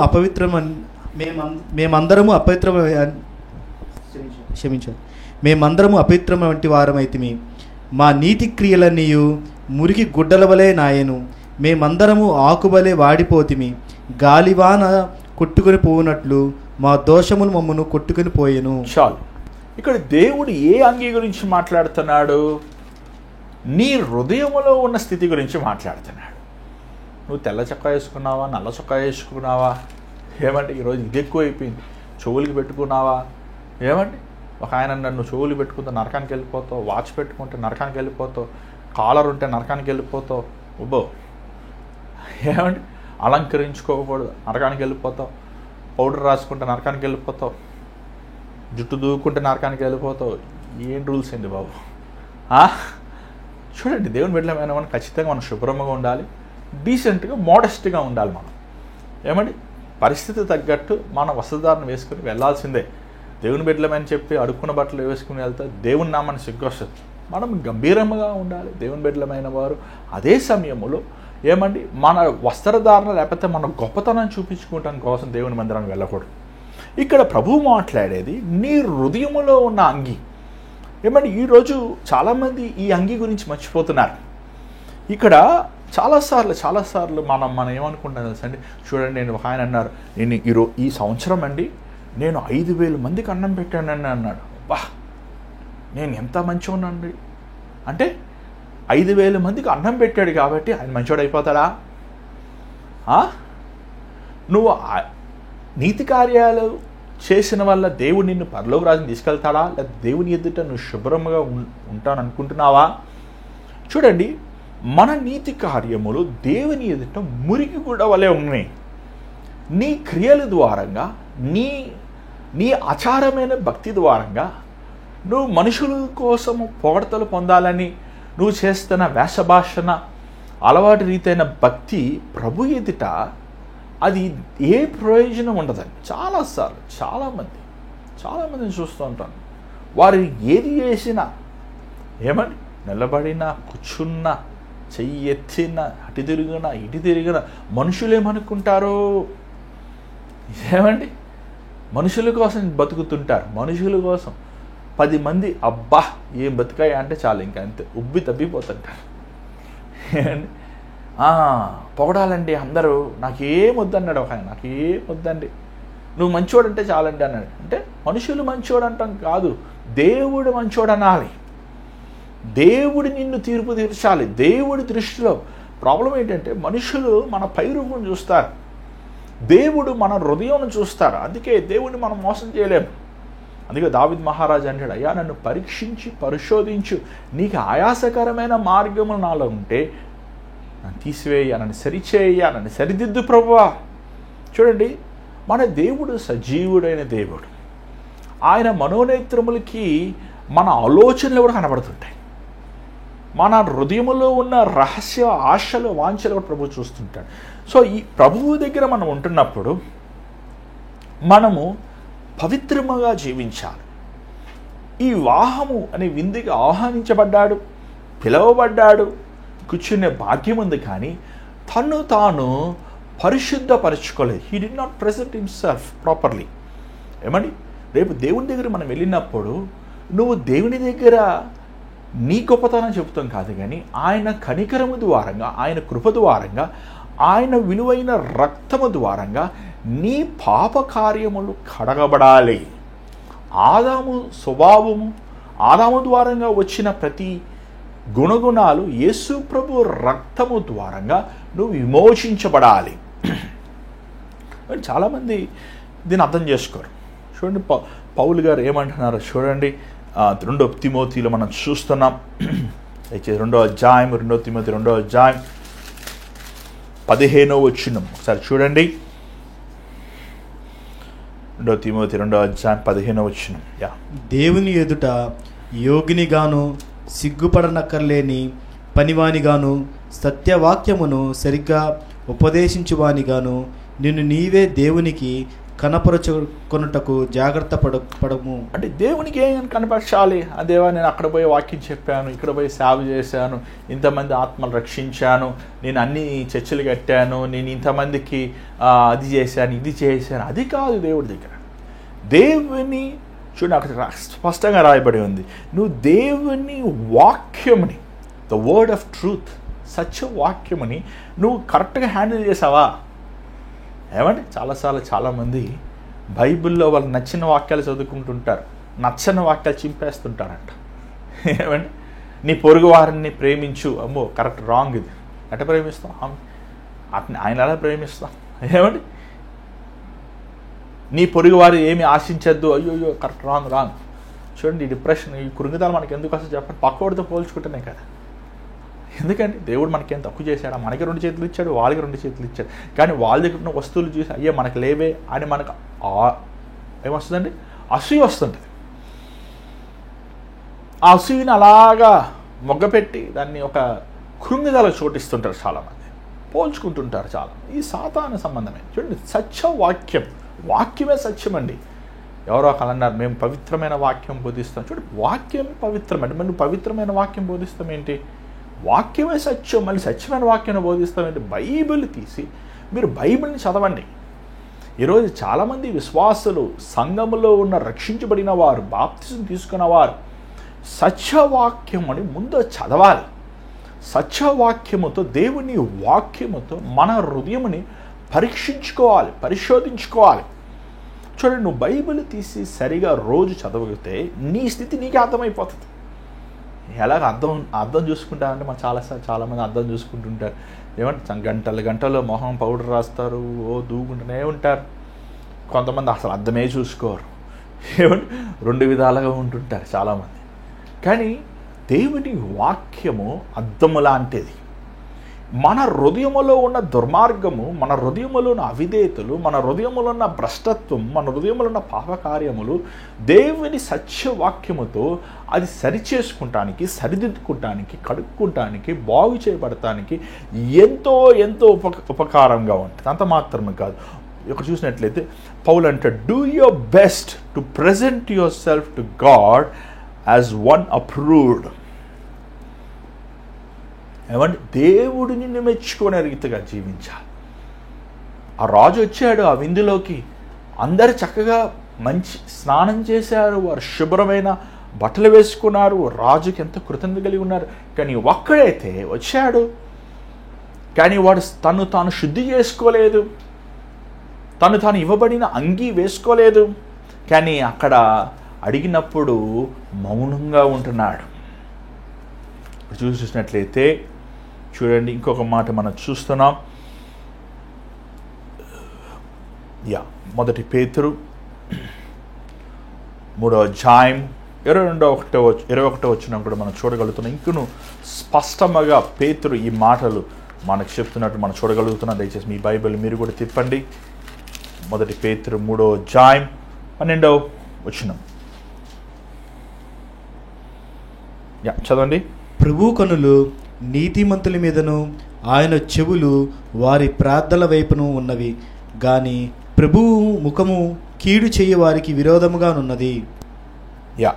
Speaker 1: అపవిత్రమ వంటి వారమైతిమి, మా నీతి క్రియలన్నీయు మురికి గుడ్డల వలె నాయను. మేమందరము ఆకువలే వాడిపోతిమి, గాలివాన కొట్టుకుని పోవునట్లు మా దోషములు మమ్మను కొట్టుకుని పోయెను.
Speaker 2: చాలు. ఇక్కడ దేవుడు ఏ అంగీ గురించి మాట్లాడుతున్నాడు? నీ హృదయంలో ఉన్న స్థితి గురించి మాట్లాడుతున్నాడు. నువ్వు తెల్ల చొక్కా వేసుకున్నావా, నల్ల చొక్కా వేసుకున్నావా? ఏమంటే ఈరోజు ఇది ఎక్కువ అయిపోయింది. చెవులకి పెట్టుకున్నావా? ఏమండి ఒక ఆయన అన్నాడు, నువ్వు చెవులు పెట్టుకుంటే నరకానికి వెళ్ళిపోతావు, వాచ్ పెట్టుకుంటే నరకానికి వెళ్ళిపోతావు, కాలర్ ఉంటే నరకానికి వెళ్ళిపోతావు. ఉబ్బో ఏమండి అలంకరించుకోకూడదు, నరకానికి వెళ్ళిపోతావు. పౌడర్ రాసుకుంటే నరకానికి వెళ్ళిపోతావు, జుట్టు దూకుంటే నరకానికి వెళ్ళిపోతావు. ఏం రూల్స్ అండి బాబు? చూడండి, దేవుని బిడ్డలమైన మనం ఖచ్చితంగా మనం శుభ్రంగా ఉండాలి, డీసెంట్గా మోడెస్ట్గా ఉండాలి. మనం ఏమండి పరిస్థితి తగ్గట్టు మన వస్త్రధారణ వేసుకుని వెళ్ళాల్సిందే. దేవుని బిడ్డలమని చెప్పి అడుక్కున్న బట్టలు వేసుకుని వెళ్తే దేవుని నామాన్ని సిగ్గొస్తుంది. మనం గంభీరంగా ఉండాలి దేవుని బిడ్డలమైన వారు. అదే సమయంలో ఏమండి మన వస్త్రధారణ లేకపోతే మన గొప్పతనం చూపించుకోవటం కోసం దేవుని మందిరానికి వెళ్ళకూడదు. ఇక్కడ ప్రభువు మాట్లాడేది నీ హృదయములో ఉన్న అంగి. ఏమండి ఈరోజు చాలామంది ఈ అంగి గురించి మర్చిపోతున్నారు. ఇక్కడ చాలాసార్లు మనం ఏమనుకుంటాం తెలుసా అండి? చూడండి, నేను ఒక ఆయన అన్నారు, నేను ఈ సంవత్సరం అండి నేను 5,000 మందికి అన్నం పెట్టానండి అన్నాడు. వా, నేను ఎంత మంచివాడినండి అంటే 5,000 మందికి అన్నం పెట్టాడు కాబట్టి ఆయన మంచివాడు అయిపోతాడా? నువ్వు నీతి కార్యాలు చేసిన వల్ల దేవుడు నిన్ను పరలోక రాజ్యం తీసుకెళ్తాడా? లేదా దేవుని ఎదుట నువ్వు శుభ్రంగా ఉంటాను అనుకుంటున్నావా? చూడండి, మన నీతి కార్యములు దేవుని ఎదుట మురికి కూడా వలె ఉన్నాయి. నీ క్రియల ద్వారంగా నీ ఆచారమైన భక్తి ద్వారంగా నువ్వు మనుషుల కోసము పొగడతలు పొందాలని నువ్వు చేస్తున్న వేషభాషణ అలవాటు రీతైన భక్తి ప్రభు ఎదుట అది ఏ ప్రయోజనం ఉండదని చాలామందిని చూస్తూ ఉంటాను. వారు ఏది చేసినా ఏమని నిలబడినా కూర్చున్నా చెయ్యి ఎత్తినా అటు తిరిగినా ఇటు తిరిగినా మనుషులు ఏమనుకుంటారో ఏమండి మనుషుల కోసం బతుకుతుంటారు. మనుషుల కోసం 10 మంది అబ్బా ఏం బతుకాయ అంటే చాలు, ఇంకా అంతే ఉబ్బి తబ్బిపోతుంటారు. ఏమండి పొగడాలండి అందరూ. నాకేం వద్దన్నాడు ఒక ఆయన, నాకేం వద్దండి, నువ్వు మంచోడు అంటే చాలండి అన్నాడు. అంటే మనుషులు మంచోడు అంటాం కాదు, దేవుడు మంచోడు అనాలి. దేవుడు నిన్ను తీర్పు తీర్చాలి. దేవుడి దృష్టిలో ప్రాబ్లం ఏంటంటే మనుషులు మన పైరూపం చూస్తారు, దేవుడు మన హృదయం చూస్తారు. అందుకే దేవుడిని మనం మోసం చేయలేము. అందుకే దావీదు మహారాజు అంటాడు, అయ్యా నన్ను పరీక్షించి పరిశోధించు, నీకు ఆయాసకరమైన మార్గములు నాలో ఉంటే నన్ను తీసివేయ, నన్ను సరిచేయ, నన్ను సరిదిద్దు ప్రభువా. చూడండి, మన దేవుడు సజీవుడైన దేవుడు. ఆయన మనోనేత్రములకి మన ఆలోచనలు కూడా కనబడుతుంటాయి. మన హృదయములో ఉన్న రహస్య ఆశలు వాంఛలు కూడా ప్రభువు చూస్తుంటాడు. సో ఈ ప్రభువు దగ్గర మనం ఉంటున్నప్పుడు మనము పవిత్రముగా జీవించాలి. ఈ వివాహము అనే విందుకి ఆహ్వానించబడ్డాడు, పిలువబడ్డాడు, కూర్చునే భాగ్యం ఉంది. కానీ తను తాను పరిశుద్ధపరచుకోలేదు. He did not present himself properly. ఏమండి, రేపు దేవుని దగ్గర మనం వెళ్ళినప్పుడు నువ్వు దేవుని దగ్గర నీ గొప్పతనం చెబుతాం కాదు, కానీ ఆయన కనికరము ద్వారంగా, ఆయన కృప ద్వారంగా, ఆయన విలువైన రక్తము ద్వారంగా నీ పాప కార్యములు కడగబడాలి. ఆదాము స్వభావము, ఆదాము ద్వారంగా వచ్చిన ప్రతి గుణగుణాలు యేసు ప్రభు రక్తము ద్వారంగా నువ్వు విమోచించబడాలి. చాలామంది దీన్ని అర్థం చేసుకోరు. చూడండి, పౌలు గారు ఏమంటున్నారో చూడండి. 2 తిమోతిలో మనం చూస్తున్నాం. 2వ అధ్యాయం 2 తిమోతి 2వ అధ్యాయం 15వ వచనం ఒకసారి చూడండి. 2 తిమోతి 2వ అధ్యాయం 15వ వచనం.
Speaker 1: దేవుని ఎదుట యోగినిగాను, సిగ్గుపడనక్కర్లేని పనివానిగాను, సత్యవాక్యమును సరిగ్గా ఉపదేశించువానిగాను నిన్ను నీవే దేవునికి కనపరచుకొనుటకు జాగ్రత్త పడము. అంటే
Speaker 2: దేవునికి ఏం కనపరచాలి? ఆ దేవా, నేను అక్కడ పోయి వాక్యం చెప్పాను, ఇక్కడ పోయి సేవ చేశాను, ఇంతమంది ఆత్మలు రక్షించాను, నేను అన్ని చర్చలు కట్టాను, నేను ఇంతమందికి అది చేశాను, ఇది చేశాను. అది కాదు దేవుడి దగ్గర. దేవుని చూడండి, అక్కడ స్పష్టంగా రాయబడి ఉంది, నువ్వు దేవుని వాక్యముని, ద వర్డ్ ఆఫ్ ట్రూత్, సత్యవాక్యముని నువ్వు కరెక్ట్గా హ్యాండిల్ చేసావా? ఏమంటే చాలామంది బైబిల్లో వాళ్ళకి నచ్చిన వాక్యాలు చదువుకుంటుంటారు, నచ్చని వాక్యాలు చింపేస్తుంటారంట. ఏమంటే నీ పొరుగు వారిని ప్రేమించు, అమ్మో కరెక్ట్, రాంగ్. ఇది ఎట్ట ప్రేమిస్తాం? ఆయన ఎలా ప్రేమిస్తాం? ఏమంటే నీ పొరుగు వారు ఏమి ఆశించద్దు, అయ్యో కరెక్ట్, రాంగ్. చూడండి, ఈ డిప్రెషన్, ఈ కురుగుదల మనకి ఎందుకు వస్తుంది చెప్పండి? పక్కవాడితో పోల్చుకుంటేనే కదా. ఎందుకంటే దేవుడు మనకేం తక్కువ చేశాడా? మనకి 2 చేతులు ఇచ్చాడు, వాళ్ళకి 2 చేతులు ఇచ్చాడు. కానీ వాళ్ళ దగ్గర ఉన్న వస్తువులు చూసి అయ్యే మనకు లేవే అని మనకు ఏమొస్తుందండి? అసూయ వస్తుంటుంది. ఆ అసూయని అలాగా మొగ్గపెట్టి దాన్ని ఒక కృంగిదలకు చోటిస్తుంటారు చాలామంది, పోల్చుకుంటుంటారు చాలా. ఈ సాతాను సంబంధమే. చూడండి, సత్యవాక్యం, వాక్యమే సత్యం అండి. ఎవరో అన్నారు, మేము పవిత్రమైన వాక్యం బోధిస్తాం. చూడండి, వాక్యం పవిత్రమండి. మరి నువ్వు పవిత్రమైన వాక్యం బోధిస్తాం ఏంటి? వాక్యమే సత్యం, మళ్ళీ సత్యమైన వాక్యాన్ని బోధిస్తామంటే బైబిల్ తీసి మీరు బైబిల్ని చదవండి. ఈరోజు చాలామంది విశ్వాసులు, సంఘములో ఉన్న రక్షించబడిన వారు, బాప్తిజం తీసుకున్నవారు సత్యవాక్యం అని ముందు చదవాలి. సత్యవాక్యముతో, దేవుని వాక్యముతో మన హృదయముని పరీక్షించుకోవాలి, పరిశోధించుకోవాలి. చూడండి, నువ్వు బైబిల్ తీసి సరిగా రోజు చదవగితే నీ స్థితి నీకే అర్థమైపోతుంది. ఎలాగ అర్థం చూసుకుంటారంటే మనం చాలామంది అర్థం చూసుకుంటుంటారు. ఏమంటే గంటలు మొహం పౌడర్ రాస్తారు, దూకుంటూనే ఉంటారు. కొంతమంది అసలు అర్థమే చూసుకోరు. ఏమంటే 2 విధాలుగా ఉంటుంటారు చాలామంది. కానీ దేవుని వాక్యము అద్దము లాంటిది. మన హృదయములో ఉన్న దుర్మార్గము, మన హృదయములో ఉన్న అవిధేయతలు, మన హృదయములో ఉన్న భ్రష్టత్వం, మన హృదయములో ఉన్న పాపకార్యములు దేవుని సత్యవాక్యముతో అది సరిచేసుకుంటానికి, సరిదిద్దుకుంటానికి, కడుక్కుంటానికి, బాగు చేయబడటానికి ఎంతో ఉపకారంగా ఉంటుంది. అంత మాత్రమే కాదు. ఇక్కడ చూసినట్లయితే పౌలు అంటే, do your best to present your self to God as one approved. ఏమంటే దేవుడు నిన్ను మెచ్చుకునే రీతిగా జీవించాలి. ఆ రాజు వచ్చాడు ఆ విందులోకి, అందరు చక్కగా మంచి స్నానం చేశారు, వారు శుభ్రమైన బట్టలు వేసుకున్నారు, రాజుకి ఎంత కృతజ్ఞత కలిగి ఉన్నారు. కానీ ఒక్కడైతే వచ్చాడు, కానీ వాడు తాను శుద్ధి చేసుకోలేదు, తాను ఇవ్వబడిన అంగీ వేసుకోలేదు. కానీ అక్కడ అడిగినప్పుడు మౌనంగా ఉంటున్నాడు. చూసినట్లయితే చూడండి, ఇంకొక మాట మనం చూస్తున్నాం. మొదటి పేతురు 3వ అధ్యాయం 21వ వచనం కూడా మనం చూడగలుగుతున్నాం. ఇంకను స్పష్టంగా పేతురు ఈ మాటలు మనకు చెప్తున్నట్టు మనం చూడగలుగుతున్నాం. దయచేసి మీ బైబిల్ మీరు కూడా తిప్పండి. మొదటి పేతురు 3వ అధ్యాయం 12వ వచనం. చదవండి.
Speaker 1: ప్రభు కనులు నీతిమంతుల మీదను ఆయన చెవులు వారి ప్రార్థనల వైపును ఉన్నవి గాని ప్రభువు ముఖము కీడు చేయ వారికి విరోధముగానున్నది.
Speaker 2: యా,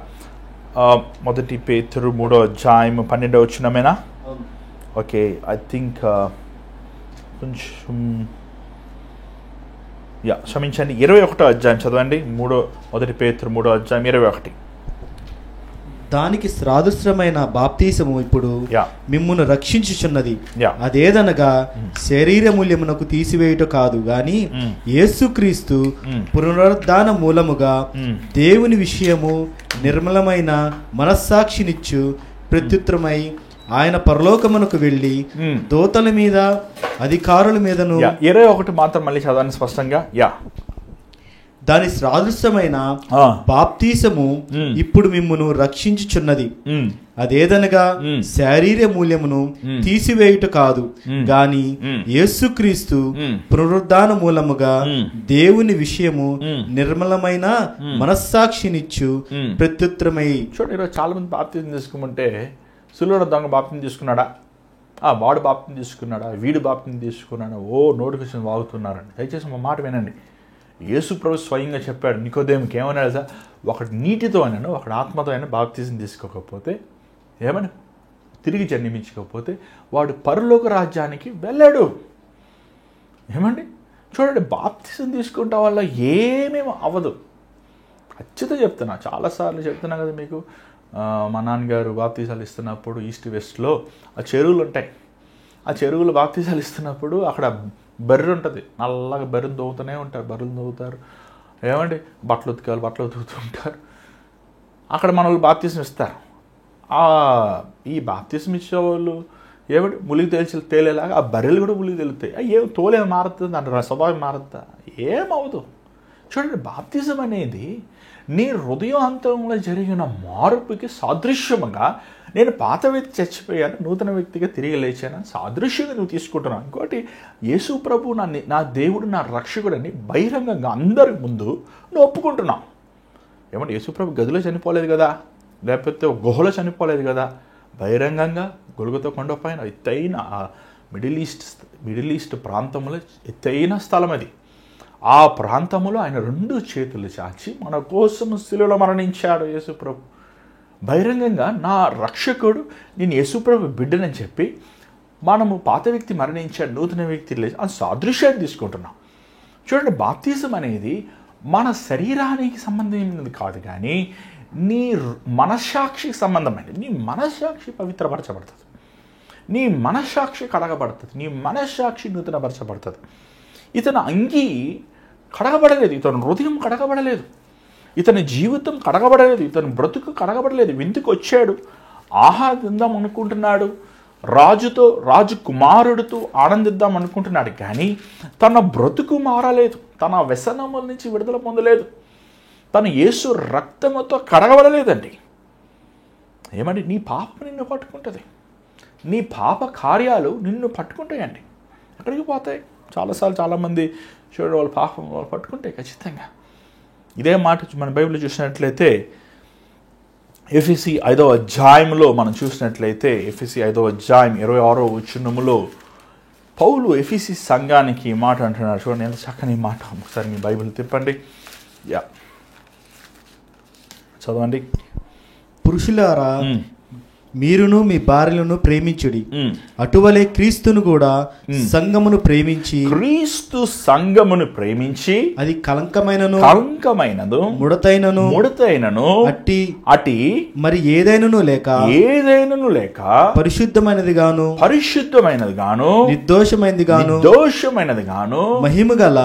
Speaker 2: మొదటి పేతురు 3:12 ఓకే. ఐ థింక్ కొంచెం క్షమించండి, 21 చదవండి. మొదటి పేతురు 3:21.
Speaker 1: దానికి సాదృశ్యమైన బాప్తీసము ఇప్పుడు మిమ్మును రక్షించుచున్నది. అదేదనగా శరీర మూల్యమునకు తీసివేయుట కాదు గాని యేసుక్రీస్తు పునరుద్ధాన మూలముగా దేవుని విషయము నిర్మలమైన మనస్సాక్షినిచ్చు ప్రత్యుత్తరమై ఆయన పరలోకమునకు వెళ్ళి దూతల మీద అధికారుల మీదను
Speaker 2: 21 మాత్రం మళ్ళీ చదవండి స్పష్టంగా.
Speaker 1: దాని సాదృశ్యమైన బాప్తీసము ఇప్పుడు మిమ్మును రక్షించుచున్నది. అదేదనగా శారీర మూల్యమును తీసివేయుట కాదు గాని యేసుక్రీస్తు పునరుద్ధాన మూలముగా దేవుని విషయము నిర్మలమైన మనస్సాక్షినిచ్చు ప్రత్యుత్తరమై.
Speaker 2: చూడండి, ఈరోజు చాలా మంది బాప్తిజం తీసుకుంటే సులువున దొంగ బాప్తిజం తీసుకున్నాడా, వాడు బాప్తిజం తీసుకున్నాడా, వీడు బాప్తిజం తీసుకున్నాడా, నోటిఫికేషన్ వాగుతున్నారండి. దయచేసి మా మాట వినండి. యేసు ప్రభు స్వయంగా చెప్పాడు నికోదేముకి, ఏమన్నాడు సార్, ఒకటి నీటితో అయినా ఒకటి ఆత్మతో అయినా బాప్తిజం తీసుకోకపోతే, ఏమని తిరిగి జన్మించకపోతే వాడు పరలోక రాజ్యానికి వెళ్ళాడు. ఏమండి చూడండి, బాప్తిజం తీసుకుంటా వల్ల ఏమేమి అవ్వదు. ఖచ్చితంగా చెప్తున్నా, చాలాసార్లు చెప్తున్నా కదా మీకు. మా నాన్నగారు బాప్తిజాలు ఇస్తున్నప్పుడు ఈస్ట్ వెస్ట్లో ఆ చెరువులు ఉంటాయి. ఆ చెరువులు బాప్తిజాలు ఇస్తున్నప్పుడు అక్కడ బర్రె ఉంటుంది, నల్లగా బర్రెను తవ్వుతూనే ఉంటారు, బర్రెలు తవ్వుతారు. ఏమండి బట్టలు ఉతుకుతూ ఉంటారు. అక్కడ మన వాళ్ళు బాప్తిజం ఇస్తారు. ఈ బాప్తిజం ఇచ్చేవాళ్ళు ఏమిటి ములిగి తేలేలాగా ఆ బర్రెలు కూడా ములిగి తేలుతాయి. ఏం తోలేం మారుతుంది, దాని స్వభావం మారుతుందా? ఏమవుదు. చూడండి, బాప్తిజం అనేది నీ హృదయాంతరంలో జరిగిన మార్పుకి సాదృశ్యముగా, నేను పాత వ్యక్తి చచ్చిపోయాను, నూతన వ్యక్తిగా తిరిగి లేచాను సాదృశ్యంగా నువ్వు తీసుకుంటున్నావు. ఇంకోటి, యేసు ప్రభు నా దేవుడు నా రక్షకుడని బహిరంగంగా అందరి ముందు నువ్వు ఒప్పుకుంటున్నావు. ఏమంటే యేసు ప్రభు గదిలో చనిపోలేదు కదా, లేకపోతే గుహలో చనిపోలేదు కదా, బహిరంగంగా గొలుగుతో కొండపైన ఎత్తైన మిడిల్ ఈస్ట్ ప్రాంతంలో ఎత్తైన స్థలం అది. ఆ ప్రాంతంలో ఆయన 2 చేతులు చాచి మన కోసం శిలువలో మరణించాడు యేసుప్రభు. బహిరంగంగా నా రక్షకుడు, నేను యేసుప్రభు బిడ్డనని చెప్పి మనము పాత వ్యక్తి మరణించాడు, నూతన వ్యక్తి లేదు ఆ సాదృశ్యాన్ని తీసుకుంటున్నాం. చూడండి, బాప్తిజం అనేది మన శరీరానికి సంబంధించినది కాదు కానీ నీ మనస్సాక్షికి సంబంధమైనది. నీ మనస్సాక్షి పవిత్రపరచబడుతుంది, నీ మనస్సాక్షి కడగబడుతుంది, నీ మనస్సాక్షి నూతనపరచబడుతుంది. ఇతని అంగీ కడగబడలేదు, ఇతని హృదయం కడగబడలేదు, ఇతని జీవితం కడగబడలేదు, ఇతని బ్రతుకు కడగబడలేదు. విందుకు వచ్చాడు, ఆహ్లాదిద్దాం అనుకుంటున్నాడు, రాజు కుమారుడితో ఆనందిద్దాం అనుకుంటున్నాడు, కానీ తన బ్రతుకు మారలేదు, తన వ్యసనముల నుంచి విడుదల పొందలేదు, తను యేసు రక్తముతో కడగబడలేదండి. ఏమండి, నీ పాపం నిన్ను పట్టుకుంటుంది, నీ పాప కార్యాలు నిన్ను పట్టుకుంటాయండి. ఎక్కడికి పోతాయి? చాలాసార్లు చాలామంది చూడండి, వాళ్ళ పాపం వాళ్ళు పట్టుకుంటాయి ఖచ్చితంగా. ఇదే మాట మన బైబిల్లో చూసినట్లయితే ఎఫెసీ 5వ అధ్యాయంలో మనం చూసినట్లయితే ఎఫెసీ 5వ అధ్యాయం 26వ వచనములో పౌలు ఎఫెసీ సంఘానికి ఈ మాట అంటున్నాడు. చూడండి ఎంత చక్కని మాట. ఒకసారి మీ బైబిల్ తిప్పండి, చదవండి.
Speaker 1: పురుషులారా, మీరును మీ భార్యలను ప్రేమించుడి, అటువలే క్రీస్తును కూడా సంఘమును ప్రేమించి,
Speaker 2: క్రీస్తు సంఘమును ప్రేమించి
Speaker 1: అది కలంకమైనను ముడతైనను అట్టి మరి ఏదైనను లేక పరిశుద్ధమైనది గాను నిర్దోషమైనది గాను మహిమ గల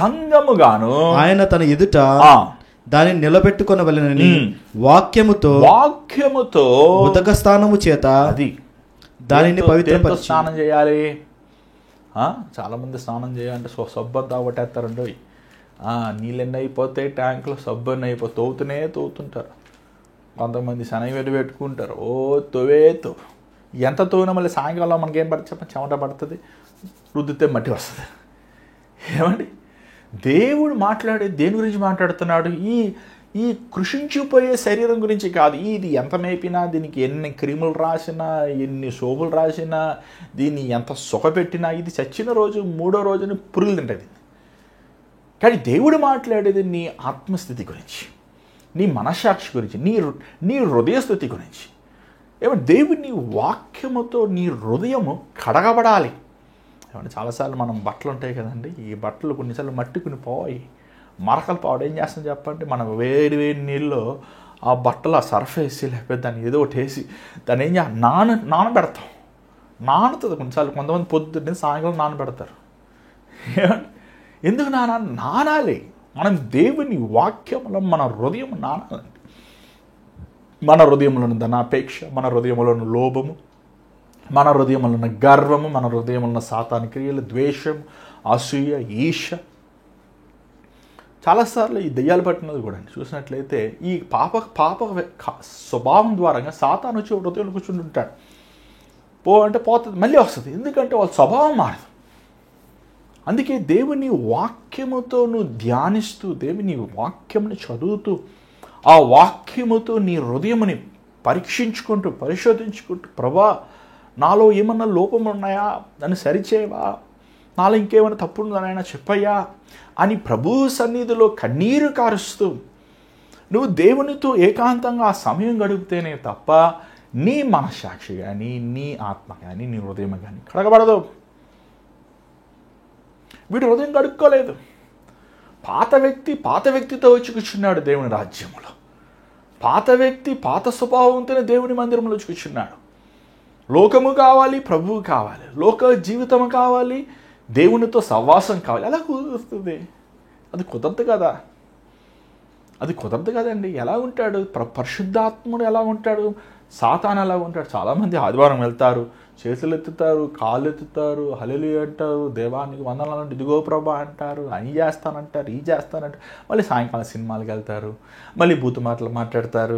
Speaker 1: సంఘము గాను ఆయన తన ఎదుట దానిని నిలబెట్టుకొనవలెనని వాక్యముతో ఉదక స్నానము చేత దానిని పవిత్రపరిచి.
Speaker 2: స్నానం చేయాలి. చాలామంది స్నానం చేయాలంటే సబ్బు కొట్టేస్తారండి. నీళ్ళెన్ని అయిపోతాయి, ట్యాంకులో సబ్బు ఎన్ని అయిపోయి తవ్వుతుంటారు. కొంతమంది శనగ పెట్టుకుంటారు, ఎంత తవ్వినా మళ్ళీ సాయంకాలం మనకేం పడుతుంది, చెమట పడుతుంది, రుద్దితే మట్టి వస్తుంది. ఏమండి, దేవుడు మాట్లాడే దేని గురించి మాట్లాడుతున్నాడు? ఈ కృషించిపోయే శరీరం గురించి కాదు. ఇది ఎంత మేపినా, దీనికి ఎన్ని క్రీములు రాసినా, ఎన్ని సోపులు రాసినా, దీన్ని ఎంత సుఖపెట్టినా, ఇది చచ్చిన రోజు 3వ రోజుని పురుగులు తింటుంది. కానీ దేవుడు మాట్లాడేది నీ ఆత్మస్థితి గురించి, నీ మనస్సాక్షి గురించి, నీ హృదయస్థితి గురించి. ఏమంటే దేవుని వాక్యముతో నీ హృదయము కడగబడాలి. ఏమంటే చాలాసార్లు మనం బట్టలు ఉంటాయి కదండి, ఈ బట్టలు కొన్నిసార్లు మట్టుకుని పోయి మరకలు పోవడం ఏం చేస్తాం చెప్పండి, మనం వేడి నీళ్ళు ఆ బట్టలు ఆ సర్ఫ్ వేసి లేకపోతే దాన్ని ఏదో ఒకటి వేసి దాన్ని ఏం నానబెడతాం. నానుతుంది కొన్నిసార్లు. కొంతమంది పొద్దున్నే సాయంకాలం నానబెడతారు. ఎందుకు నానాలి? మనం దేవుని వాక్యంలో మన హృదయం నానాలండి. మన హృదయంలో ఉన్న ధనాపేక్ష, మన హృదయంలో ఉన్న లోభము, మన హృదయంలో ఉన్న గర్వము, మన హృదయంలో ఉన్న సాతాను క్రియలు, ద్వేషం, అసూయ, ఈర్ష్య. చాలాసార్లు ఈ దెయ్యాలు పట్టినది కూడా చూసినట్లయితే ఈ పాప స్వభావం ద్వారా సాతాను వచ్చి హృదయంలో కూర్చుని ఉంటాడు. అంటే పోతుంది, మళ్ళీ వస్తుంది. ఎందుకంటే వాళ్ళ స్వభావం మారదు. అందుకే దేవుని వాక్యముతో నువ్వు ధ్యానిస్తూ, దేవుని వాక్యముని చదువుతూ, ఆ వాక్యముతో నీ హృదయముని పరీక్షించుకుంటూ, పరిశోధించుకుంటూ, ప్రభా నాలో ఏమన్నా లోపములు ఉన్నాయా, దాన్ని సరిచేయవా, నాలో ఇంకేమైనా తప్పు ఉందనైనా చెప్పయ్యా అని ప్రభు సన్నిధిలో కన్నీరు కారుస్తూ నువ్వు దేవునితో ఏకాంతంగా ఆ సమయం గడిపితేనే తప్ప నీ మనస్సాక్షి కానీ, నీ ఆత్మ కానీ, నీ హృదయం కానీ కడగబడదు. వీడు హృదయం కడుక్కోలేదు. పాత వ్యక్తితో వచ్చి కూర్చున్నాడు దేవుని రాజ్యంలో. పాత వ్యక్తి పాత స్వభావంతోనే దేవుని మందిరంలో వచ్చి కూర్చున్నాడు. లోకము కావాలి, ప్రభువు కావాలి, లోక జీవితము కావాలి, దేవునితో సహవాసం కావాలి. ఎలా కుదురుతుంది? అది కుదరదు కదా. అది కుదరదు కదండి. ఎలా ఉంటాడు పరిశుద్ధాత్ముడు? ఎలా ఉంటాడు? సాతాను ఎలా ఉంటాడు? చాలామంది ఆదివారం వెళ్తారు, చేతులు ఎత్తుతారు, కాళ్ళు ఎత్తుతారు, హల్లెలూయా అంటారు, దేవానికి వందనాలు, ఇదిగో ప్రభా అంటారు, అని చేస్తానంటారు, ఈ చేస్తానంటారు. మళ్ళీ సాయంకాలం సినిమాలకు వెళ్తారు, మళ్ళీ బూతు మాటలు మాట్లాడతారు,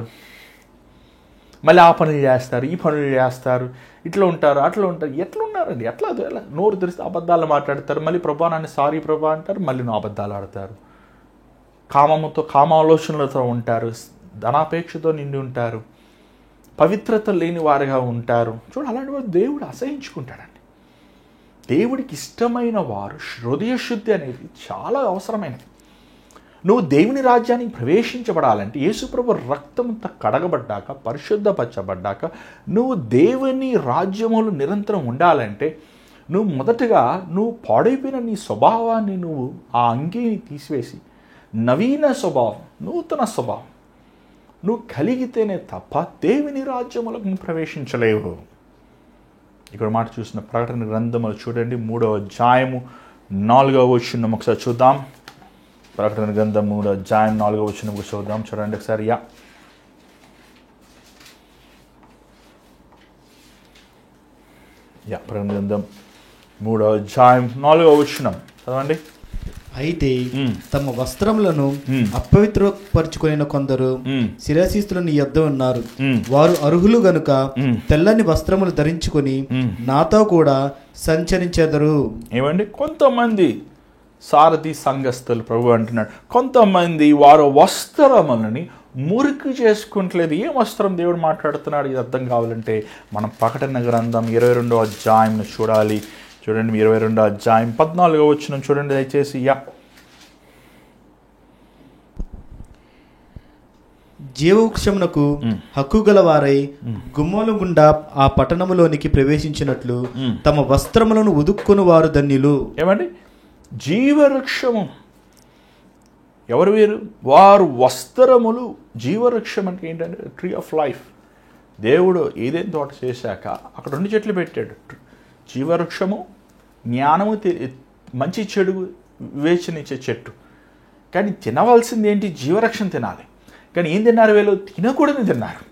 Speaker 2: మళ్ళీ ఆ పనులు చేస్తారు, ఈ పనులు చేస్తారు, ఇట్లా ఉంటారు, అట్లా ఉంటారు. ఎట్లా ఉన్నారండి? ఎట్లా నోరు తెరిస్తే అబద్ధాలు మాట్లాడతారు, మళ్ళీ ప్రభా నన్ను సారీ ప్రభా అంటారు, మళ్ళీ నువ్వు అబద్ధాలు ఆడతారు. కామాలోచనలతో ఉంటారు, ధనాపేక్షతో నిండి ఉంటారు, పవిత్రత లేని వారుగా ఉంటారు. చూడు, అలాంటి వారు దేవుడు అసహించుకుంటాడండి. దేవుడికి ఇష్టమైన వారు హృదయ శుద్ధి అనేది చాలా అవసరమైనది. నువ్వు దేవుని రాజ్యానికి ప్రవేశించబడాలంటే, యేసుప్రభు రక్తంతో కడగబడ్డాక, పరిశుద్ధపరచబడ్డాక నువ్వు దేవుని రాజ్యములు నిరంతరం ఉండాలంటే నువ్వు మొదటగా నువ్వు పాడైపోయిన నీ స్వభావాన్ని, నువ్వు ఆ అంగీని తీసివేసి నవీన స్వభావం, నూతన స్వభావం నువ్వు కలిగితేనే తప్ప దేవుని రాజ్యములకు నువ్వు ప్రవేశించలేవు. ఇక్కడ మాట చూసిన ప్రకటన గ్రంథములు చూడండి, 3వ అధ్యాయము 4వ వచనం ఒకసారి చూద్దాం. ప్రకటన గ్రంథం 3వ అధ్యాయం 4వ వచనం చూద్దాం. చూడండి ఒకసారి. ప్రకటన గ్రంథం 3వ అధ్యాయం 4వ వచనం చదవండి.
Speaker 1: అయితే తమ వస్త్రములను అపవిత్రపరుచుకొనిన కొందరు శిరశీస్తులు నీ యొద్ద ఉన్నారు. వారు అర్హులు గనుక తెల్లని వస్త్రములు ధరించుకొని నాతో కూడా సంచరించెదరు.
Speaker 2: ఏమండి, కొంతమంది సారథి సంఘస్థులు ప్రభు అంటున్నాడు, కొంతమంది వారు వస్త్రములని మురికి చేసుకుంటలేదు. ఏం వస్త్రం దేవుడు మాట్లాడుతున్నాడు? ఇది అర్థం కావాలంటే మనం ప్రకటన గ్రంథం 22వ అధ్యాయం చూడాలి. చూడండి, 22వ అధ్యాయం 14వ వచనం చూడండి దయచేసి.
Speaker 1: జీవవృక్షమునకు హక్కు గల వారై గుమ్మల గుండా ఆ పట్టణములోనికి ప్రవేశించినట్లు తమ వస్త్రములను ఉదుక్కుని వారు ధన్యులు.
Speaker 2: ఏమండి, జీవవృక్షము ఎవరు వీరు? వారు వస్త్రములు. జీవవృక్షం అంటే ఏంటంటే ట్రీ ఆఫ్ లైఫ్. దేవుడు ఏదైనా తోట చేశాక అక్కడ 2 చెట్లు పెట్టాడు. జీవవృక్షము, జ్ఞానము, మంచి చెడు వివేచనిచ్చే చెట్టు. కానీ తినవలసింది ఏంటి? జీవవృక్షం తినాలి. కానీ ఏం తిన్నారు వీళ్ళు? తినకూడదు తిన్నారు.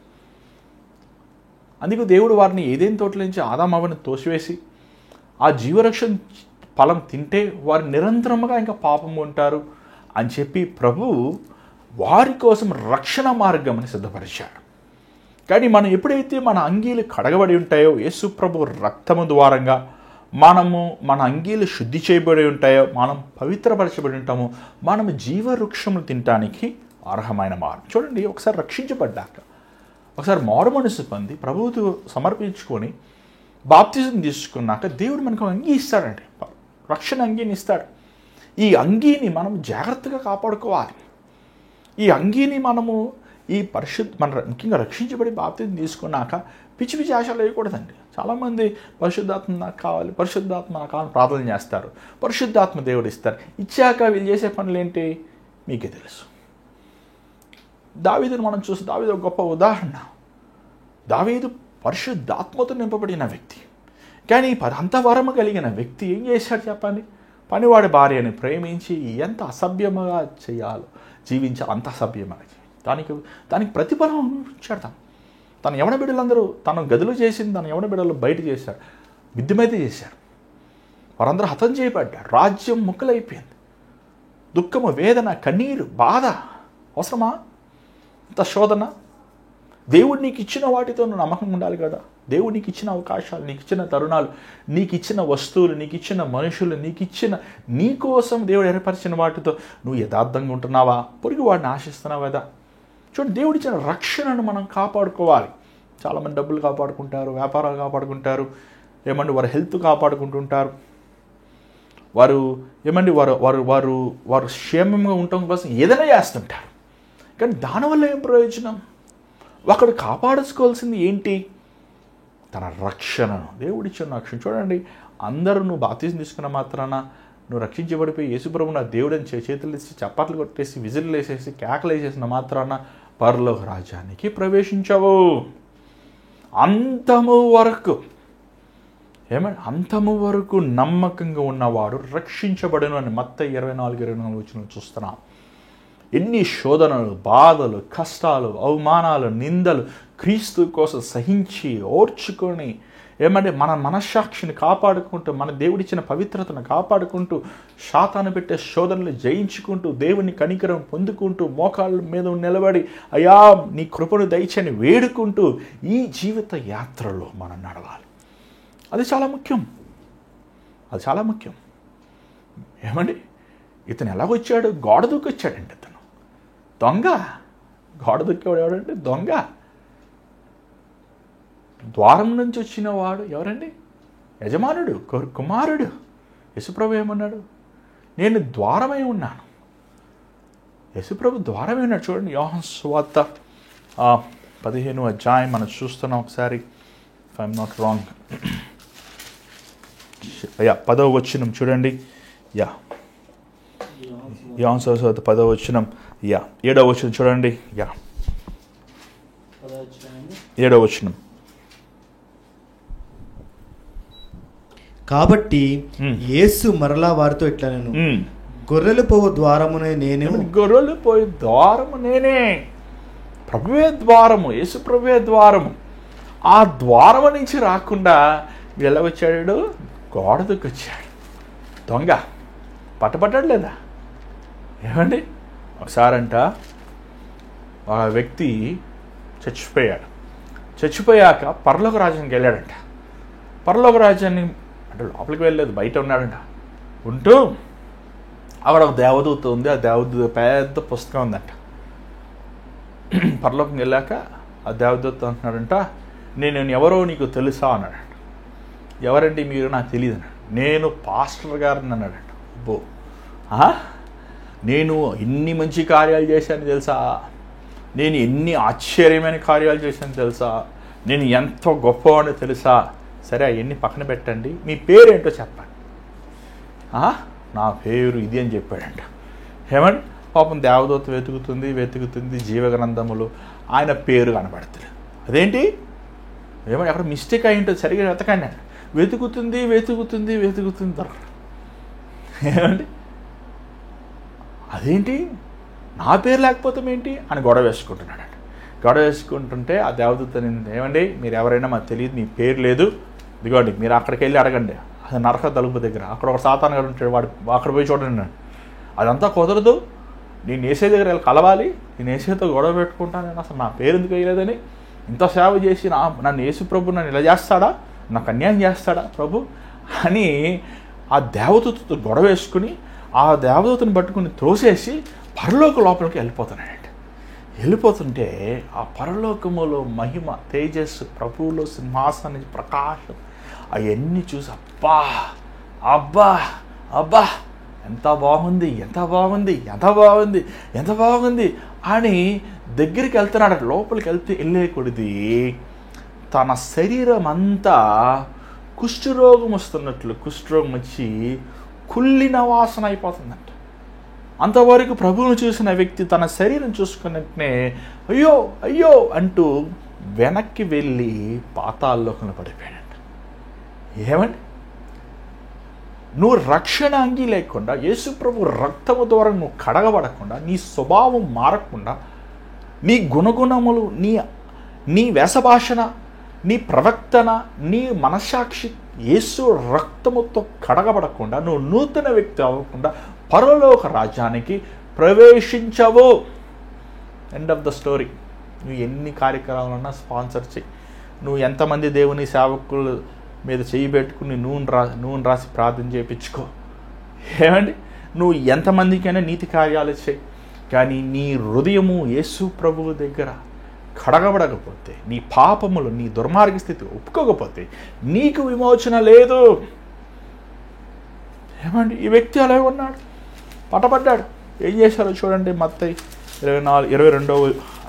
Speaker 2: అందుకు దేవుడు వారిని ఏదైనా తోటల నుంచి ఆదామవ్వని తోసివేసి ఆ జీవవృక్షం ఫలం తింటే వారు నిరంతరముగా ఇంకా పాపం ఉంటారు అని చెప్పి ప్రభువు వారి కోసం రక్షణ మార్గం అని సిద్ధపరిచాడు. కానీ మనం ఎప్పుడైతే మన అంగీలు కడగబడి ఉంటాయో, యేసు ప్రభు రక్తము ద్వారంగా మన అంగీలు శుద్ధి చేయబడి ఉంటాయో, మనం పవిత్రపరచబడి ఉంటామో, మనం జీవవృక్షములు తినటానికి అర్హమైన మార్గం. చూడండి, ఒకసారి రక్షించబడ్డాక, ఒకసారి మారు మనసు పొంది ప్రభువుతో సమర్పించుకొని బాప్తిజం తీసుకున్నాక దేవుడు మనకు అంగీ ఇస్తాడండి, రక్షణ అంగీని ఇస్తాడు. ఈ అంగీని మనం జాగ్రత్తగా కాపాడుకోవాలి. ఈ అంగీని మనము ముఖ్యంగా రక్షించబడి బాప్తిజం తీసుకున్నాక పిచ్చి పిచ్చి ఆశలు వేయకూడదండి. చాలామంది పరిశుద్ధాత్మ నాకు కావాలి, పరిశుద్ధాత్మ నాకు కావాలని ప్రార్థన చేస్తారు, పరిశుద్ధాత్మ దేవుడు ఇస్తారు. ఇచ్చాక వీళ్ళు చేసే పనులు ఏంటి మీకే తెలుసు. దావీదును మనం చూస్తే దావీదు ఒక గొప్ప ఉదాహరణ. దావీదు పరిశుద్ధాత్మతో నింపబడిన వ్యక్తి, కానీ అంత వరము కలిగిన వ్యక్తి ఏం చేశాడు చెప్పండి? పనివాడి భార్యని ప్రేమించి ఎంత అసభ్యముగా చేయాలో జీవించాలి, అంత అసభ్యముగా దానికి ప్రతిఫలం అనుభవించాడు. తన యవన బిడ్డలందరూ తన గదిలో చేసింది తన యవన బిడ్డలు బయట చేశాడు, మిద్దె మీద చేశాడు. వారందరూ హతం చేయబడ్డారు, రాజ్యం ముక్కలైపోయింది. దుఃఖము, వేదన, కన్నీరు, బాధ అవసరమా? ఇంత శోధన? దేవుడు నీకు ఇచ్చిన వాటితో నువ్వు నమ్మకం ఉండాలి కదా. దేవుడు నీకు ఇచ్చిన అవకాశాలు, నీకు ఇచ్చిన తరుణాలు, నీకు ఇచ్చిన వస్తువులు, నీకు ఇచ్చిన మనుషులు, నీ కోసం దేవుడు ఏర్పరిచిన వాటితో నువ్వు యథార్థంగా ఉంటున్నావా? పొరుగు వాడిని ఆశిస్తున్నావు కదా. చూడండి, దేవుడు ఇచ్చిన రక్షణను మనం కాపాడుకోవాలి. చాలామంది డబ్బులు కాపాడుకుంటారు, వ్యాపారాలు కాపాడుకుంటారు, వారి హెల్త్ కాపాడుకుంటుంటారు, వారు వారు క్షేమంగా ఉండటం కోసం ఏదైనా చేస్తుంటారు. కానీ దానివల్ల ఏం ప్రయోజనం? ఒకడు కాపాడుకోవాల్సింది ఏంటి? తన రక్షణను, దేవుడిచ్చిన రక్షణ. చూడండి, అందరూ నువ్వు బాప్తిజం తీసుకున్న మాత్రాన నువ్వు రక్షించబడిపోయి యేసుప్రభు నా దేవుడని చేతులు ఇచ్చి చప్పట్లు కొట్టేసి విజిల్ వేసేసి కేకలు వేసేసిన మాత్రాన పరలోక రాజ్యానికి ప్రవేశించవు. అంతము వరకు నమ్మకంగా ఉన్నవాడు రక్షించబడును అని మత్తయి 24:24 వచనం చూస్తున్నాం. ఎన్ని శోధనలు, బాధలు, కష్టాలు, అవమానాలు, నిందలు క్రీస్తు కోసం సహించి ఓర్చుకొని మన మనస్సాక్షిని కాపాడుకుంటూ, మన దేవుడిచ్చిన పవిత్రతను కాపాడుకుంటూ, శాతాను పెట్టే శోధనలు జయించుకుంటూ, దేవుని కనికరం పొందుకుంటూ, మోకాళ్ళ మీద నిలబడి అయ్యా నీ కృపను దయచని వేడుకుంటూ ఈ జీవిత యాత్రలో మనం నడవాలి. అది చాలా ముఖ్యం. ఇతను ఎలా వచ్చాడు? గోడ దూకి వచ్చాడండి. ఇతను దొంగ. గోడ దూకేవాడు ఎవడంటే దొంగ. ద్వారం నుంచి వచ్చిన వాడు ఎవరండి? యజమానుడు, కుమారుడు. యేసుప్రభు ఏమన్నాడు? నేను ద్వారమై ఉన్నాను. యేసుప్రభు ద్వారమై ఉన్నాడు. చూడండి, యోహాను సువార్త 15వ అధ్యాయం మనం చూస్తున్నాం ఒకసారి, ఇఫ్ ఐఎమ్ నాట్ రాంగ్. 10వ వచనం చూడండి. యోహాను సువార్త 10వ వచనం, 7వ వచనం చూడండి. 7వ వచనం.
Speaker 1: కాబట్టి యేసు మరలా వారితో ఇట్లా, నేను గొర్రెలు పోవు ద్వారమునే నేనే.
Speaker 2: గొర్రెలు పోయే ద్వారము నేనే. ప్రభువే ద్వారము, యేసు ప్రభువే ద్వారము. ఆ ద్వారము నుంచి రాకుండా ఎలా వచ్చాడు? గోడ దూకి వచ్చాడు. దొంగ. పట్టబడ్డాడు లేదా? ఏమండి, ఒకసారంట ఆ వ్యక్తి చచ్చిపోయాడు. చచ్చిపోయాక పరలోక రాజ్యానికి వెళ్ళాడంట. పరలోక రాజ్యాన్ని అంటే లోపలికి వెళ్ళలేదు, బయట ఉన్నాడంట. ఉంటూ అక్కడ ఒక దేవదూత ఉంది. ఆ దేవదూత పెద్ద పుస్తకం ఉందంట. పరలోకం వెళ్ళాక ఆ దేవదూత అంటున్నాడంట, నేను ఎవరో నీకు తెలుసా అన్నాడంట. ఎవరండి మీరు? నాకు తెలియదు అన్నాడు. నేను పాస్టర్ గారిని అన్నాడంట. అబ్బో, నేను ఎన్ని మంచి కార్యాలు చేశాను తెలుసా, నేను ఎన్ని ఆశ్చర్యమైన కార్యాలు చేశాను తెలుసా, నేను ఎంతో గొప్పవాడిని తెలుసా. సరే, అవన్నీ పక్కన పెట్టండి, మీ పేరేంటో చెప్పండి. నా పేరు ఇది అని చెప్పాడంట. ఏమండి, పాపం దేవదూత వెతుకుతుంది జీవగ్రంథములు, ఆయన పేరు కనబడుతుంది. అదేంటి ఏమంటే అక్కడ మిస్టేక్ అయి ఉంటుంది, సరిగ్గా వెతకండి. వెతుకుతుంది దొరకదు. ఏమండి, అదేంటి నా పేరు లేకపోతే ఏంటి అని గొడవ వేసుకుంటున్నాడంట. గొడవ వేసుకుంటుంటే ఆ దేవదూత ఏమండి, మీరు ఎవరైనా మాకు తెలియదు, మీ పేరు లేదు, ఇదిగోండి మీరు అక్కడికి వెళ్ళి అడగండి, అది నరక తలుపు దగ్గర అక్కడ ఒక సాతాను గారు ఉంటాడు, వాడు అక్కడ పోయి చూడండి. అదంతా కుదరదు, నేను ఏసే దగ్గర వెళ్ళి కలవాలి, నేను ఏసేతో గొడవ పెట్టుకుంటాను, నేను అసలు నా పేరు ఎందుకు వేయలేదని, ఇంత సేవ చేసి నన్ను యేసు ప్రభు నన్ను ఇలా చేస్తాడా, నాకు అన్యాయం చేస్తాడా ప్రభు అని ఆ దేవదూతతో గొడవ వేసుకుని ఆ దేవదూతను పట్టుకుని త్రోసేసి పరలోక లోపలికి వెళ్ళిపోతున్నాడంట. వెళ్ళిపోతుంటే ఆ పరలోకములో మహిమ, తేజస్సు, ప్రభువులో సింహాసనం, ప్రకాశం అవన్నీ చూసి అబ్బా అబ్బా అబ్బా ఎంత బాగుంది, ఎంత బాగుంది, ఎంత బాగుంది, ఎంత బాగుంది అని దగ్గరికి వెళ్తున్నాడు. లోపలికి వెళ్ళే కొడిది తన శరీరం అంతా కుష్ఠరోగం వస్తున్నట్లు, కుష్ఠరోగం వచ్చి కుళ్ళిన వాసన అయిపోతుందంట. అంతవరకు ప్రభువును చూసిన వ్యక్తి తన శరీరం చూసుకున్నట్టునే అయ్యో అయ్యో అంటూ వెనక్కి వెళ్ళి పాతాళలోకంలో పడిపోయాడంట. ఏమండి, నువ్వు రక్షణ అంగి లేకుండా, యేసు ప్రభు రక్తము ద్వారా నువ్వు కడగబడకుండా, నీ స్వభావం మారకుండా, నీ గుణగుణములు, నీ వేషభాషణ, నీ ప్రవర్తన, నీ మనస్సాక్షి యేసు రక్తముతో కడగబడకుండా, నువ్వు నూతన వ్యక్తి అవ్వకుండా పరలోక రాజ్యానికి ప్రవేశించవు. End of the story. నువ్వు ఎన్ని కార్యక్రమాలన్నా స్పాన్సర్ చెయ్యి, నువ్వు ఎంతమంది దేవుని సేవకుల మీద చేయి పెట్టుకుని నూనె రాసి ప్రార్థన చేయించుకో, ఏమండి, నువ్వు ఎంతమందికైనా నీతి కార్యాలు చేయి, కానీ నీ హృదయము యేసు ప్రభువు దగ్గర కడగబడకపోతే, నీ పాపములు, నీ దుర్మార్గ స్థితి ఒప్పుకోకపోతే నీకు విమోచన లేదు. ఏమండి, ఈ వ్యక్తి అలా ఉన్నాడు, పట్టబడ్డాడు. ఏం చేశారో చూడండి, మత్తయి 22వ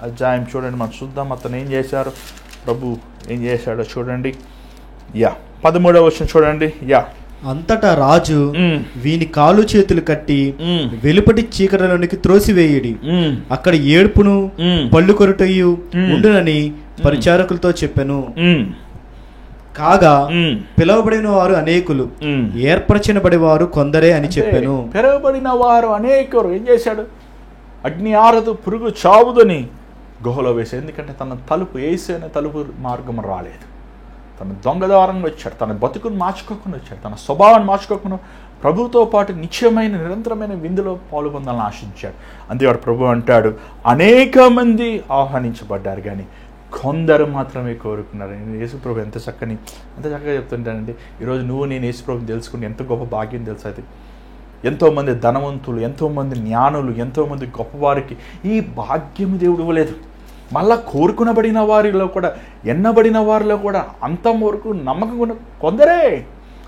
Speaker 2: అధ్యాయం చూడండి, మనం చూద్దాం అతను ఏం చేశారు, ప్రభు ఏం చేశాడో చూడండి. 13వ వచనం చూడండి.
Speaker 1: అంతటా రాజు వీని కాలు చేతులు కట్టి వెలుపటి చీకటిలోనికి త్రోసివేయడి, అక్కడ ఏడుపును పళ్ళు కొరుటయు ఉండునని పరిచారకులతో చెప్పెను. కాగా పిలువబడిన వారు అనేకులు, ఏర్పరచబడి వారు కొందరే అని చెప్పాను.
Speaker 2: పిలువబడిన వారు అనేకులు ఏం చేశాడు, అగ్ని ఆరదు, పురుగు చావుదని గుహలో వేశాడు. ఎందుకంటే తన తలుపు వేసిన తలుపు మార్గం రాలేదు, తన దొంగదారంగా వచ్చాడు, తన బతుకును మార్చుకోకుండా వచ్చాడు, తన స్వభావాన్ని మార్చుకోకుండా ప్రభుతో పాటు నిత్యమైన నిరంతరమైన విందులో పాల్గొందాలని ఆశించాడు. అంతేవాడు ప్రభు అంటాడు, అనేక మంది ఆహ్వానించబడ్డారు కానీ కొందరు మాత్రమే కోరుకున్నారు. నేను యేసుప్రభు ఎంత చక్కగా చెప్తుంటానండి. ఈరోజు నువ్వు నేను యేసుప్రభుని తెలుసుకుని ఎంత గొప్ప భాగ్యం తెలుసు. అది ఎంతోమంది ధనవంతులు, ఎంతోమంది జ్ఞానులు, ఎంతోమంది గొప్పవారికి ఈ భాగ్యం దేవుడు ఇవ్వలేదు. మళ్ళా కోరుకునబడిన వారిలో కూడా, ఎన్నబడిన వారిలో కూడా అంతం వరకు నమ్మకం ఉన్న కొందరే.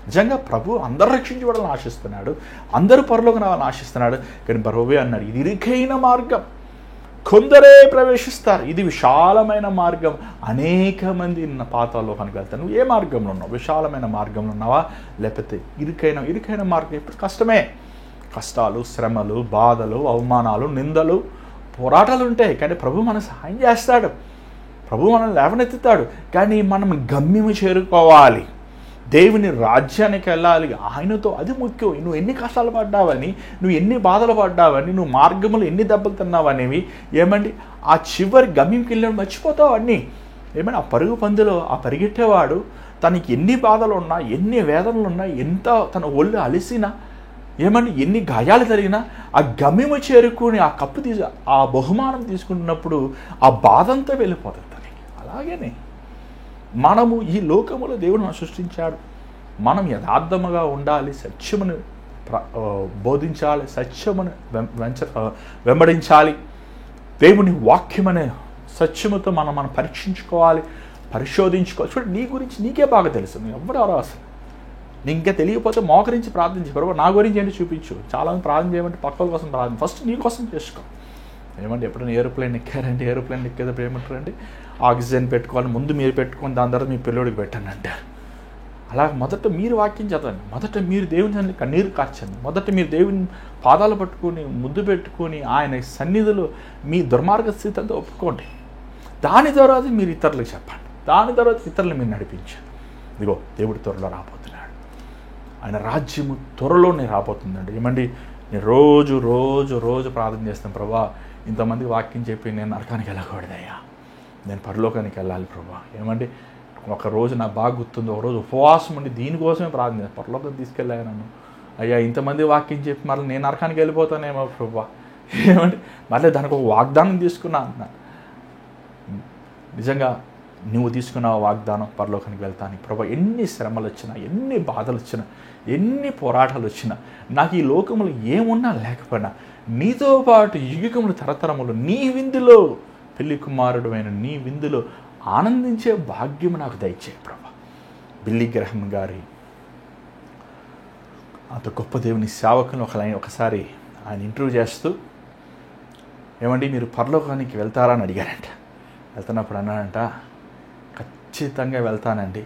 Speaker 2: నిజంగా ప్రభు అందరు రక్షించబడాలని ఆశిస్తున్నాడు, అందరూ పరలోకం రావాలని ఆశిస్తున్నాడు. కానీ ప్రభువే అన్నాడు, ఇది ఇరుకైన మార్గం, కొందరే ప్రవేశిస్తారు, ఇది విశాలమైన మార్గం, అనేక మంది పాతాళలోకానికి వెళ్తారు. నువ్వు ఏ మార్గంలో ఉన్నావు? విశాలమైన మార్గంలో ఉన్నావా, లేకపోతే ఇరుకైన మార్గం? ఇప్పుడు కష్టమే, కష్టాలు, శ్రమలు, బాధలు, అవమానాలు, నిందలు, పోరాటాలు ఉంటాయి. కానీ ప్రభు మన సహాయం చేస్తాడు, ప్రభు మనల్ని లేవనెత్తుతాడు. కానీ మనం గమ్యము చేరుకోవాలి, దేవుని రాజ్యానికి వెళ్ళాలి, ఆయనతో. అది ముఖ్యం. నువ్వు ఎన్ని కష్టాలు పడ్డావని, నువ్వు ఎన్ని బాధలు పడ్డావని, నువ్వు మార్గంలో ఎన్ని దెబ్బలు తిన్నావనేవి ఏమండి, ఆ చివరి గమ్యంకి వెళ్ళి మర్చిపోతావు అన్నీ. ఏమంటే ఆ పరుగు పందులో ఆ పరిగెట్టేవాడు తనకి ఎన్ని బాధలు ఉన్నా, ఎన్ని వేదనలు ఉన్నా, ఎంత తన ఒళ్ళు అలిసినా, ఏమండి ఎన్ని గాయాలు జరిగినా ఆ గమ్యము చేరుకుని ఆ కప్పు ఆ బహుమానం తీసుకుంటున్నప్పుడు ఆ బాధ అంతా వెళ్ళిపోతుంది తనకి. అలాగేనే మనము ఈ లోకములో దేవుడు మనం సృష్టించాడు, మనం యథార్థముగా ఉండాలి, సత్యమును బోధించాలి, సత్యమును వెంబడించాలి, దేవుని వాక్యమనే సత్యముతో మనం పరీక్షించుకోవాలి, పరిశోధించుకోవాలి. చూడండి, నీ గురించి నీకే బాగా తెలుసు, నువ్వు ఎవరు అసలు. నీకు ఇంకా తెలియకపోతే మోకరించి ప్రార్థించి, ప్రభు నా గురించి ఏంటి చూపించు. చాలామంది ప్రార్థన చేయమంటే పక్కల కోసం ప్రార్థన, ఫస్ట్ నీ కోసం చేసుకో. ఏమంటే ఎప్పుడైనా ఏరోప్లేన్ ఎక్కారంటే, ఏరోప్లేన్ ఎక్కేటప్పుడు ఏమంటారండి, ఆక్సిజన్ పెట్టుకోవాలి, ముందు మీరు పెట్టుకొని దాని తర్వాత మీ పిల్లోడికి పెట్టండి అంటారు. అలా మొదట మీరు వాక్యం చదవండి, మొదట మీరు దేవుని కన్నీరు కార్చండి, మొదట మీరు దేవుని పాదాలు పట్టుకొని ముద్దు పెట్టుకొని ఆయన సన్నిధిలో మీ దుర్మార్గ స్థితి అంతా ఒప్పుకోండి. దాని తర్వాత మీరు ఇతరులకు చెప్పండి, దాని తర్వాత ఇతరులు మీరు నడిపించండి. ఇదిగో దేవుడి త్వరలో రాబోతున్నాడు, ఆయన రాజ్యము త్వరలోనే రాబోతుందండి. ఏమండి, నేను రోజు రోజు రోజు ప్రార్థన చేస్తాను, ప్రభా ఇంతమందికి వాక్యం చెప్పి నేను నరకానికి వెళ్ళకూడదయ్యా, నేను పరలోకానికి వెళ్ళాలి ప్రభా. ఏమండి, ఒకరోజు నాకు బాగా గుర్తుంది, ఒకరోజు ఉపవాసం ఉండి దీనికోసమే ప్రార్థన చేస్తాను, పరలోకం తీసుకెళ్ళాను నన్ను. అయ్యా ఇంతమంది వాక్యం చెప్పి మళ్ళీ నేను నరకానికి వెళ్ళిపోతానేమో ప్రభా. ఏమండి, మళ్ళీ దానికి ఒక వాగ్దానం తీసుకున్నా అంటున్నాను. నిజంగా నువ్వు తీసుకున్న వాగ్దానం పరలోకానికి వెళ్తాను ప్రభా. ఎన్ని శ్రమలు వచ్చినా, ఎన్ని బాధలు వచ్చినా, ఎన్ని పోరాటాలు వచ్చినా, నాకు ఈ లోకములు ఏమున్నా లేకపోయినా నీతో పాటు యుగములు తరతరములు నీ విందులో పెళ్లి కుమారుడు అయిన నీ విందులో ఆనందించే భాగ్యం నాకు దయచేయి ప్రభా. బిల్లీ గ్రహం గారి అంత గొప్ప దేవుని సేవకుని ఒకసారి ఆయన ఇంటర్వ్యూ చేస్తూ, ఏమండి మీరు పరలోకానికి వెళ్తారా అని అడిగారంట. వెళ్తున్నప్పుడు అన్నాడంట, ఖచ్చితంగా వెళ్తానండి,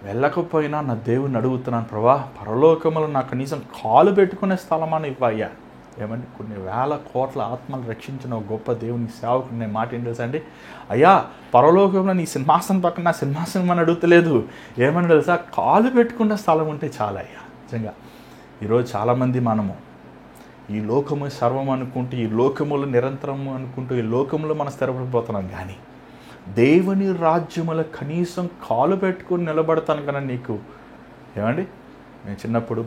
Speaker 2: వెళ్ళకపోయినా నా దేవుని అడుగుతున్నాను ప్రభా, పరలోకములు నాకు కనీసం కాలు పెట్టుకునే స్థలమాని ఇవ్వయ్యా. ఏమండి కొన్ని వేల కోట్ల ఆత్మలు రక్షించిన ఒక గొప్ప దేవుని సేవకుని నేను మాట ఏం తెలుసా అండి, అయ్యా పరలోకంలో నీ సింహాసనం పక్కన నా సింహాసనం అని అడుగుతలేదు, ఏమని తెలుసా, కాలు పెట్టుకున్న స్థలం ఉంటే చాలా అయ్యా. నిజంగా ఈరోజు చాలామంది మనము ఈ లోకము సర్వం అనుకుంటూ, ఈ లోకములు నిరంతరము అనుకుంటూ, ఈ లోకములో మనం స్థిరపడిపోతున్నాం. కానీ దేవుని రాజ్యములో కనీసం కాలు పెట్టుకుని నిలబడతాను కన్నా నీకు. ఏమండి మేము చిన్నప్పుడు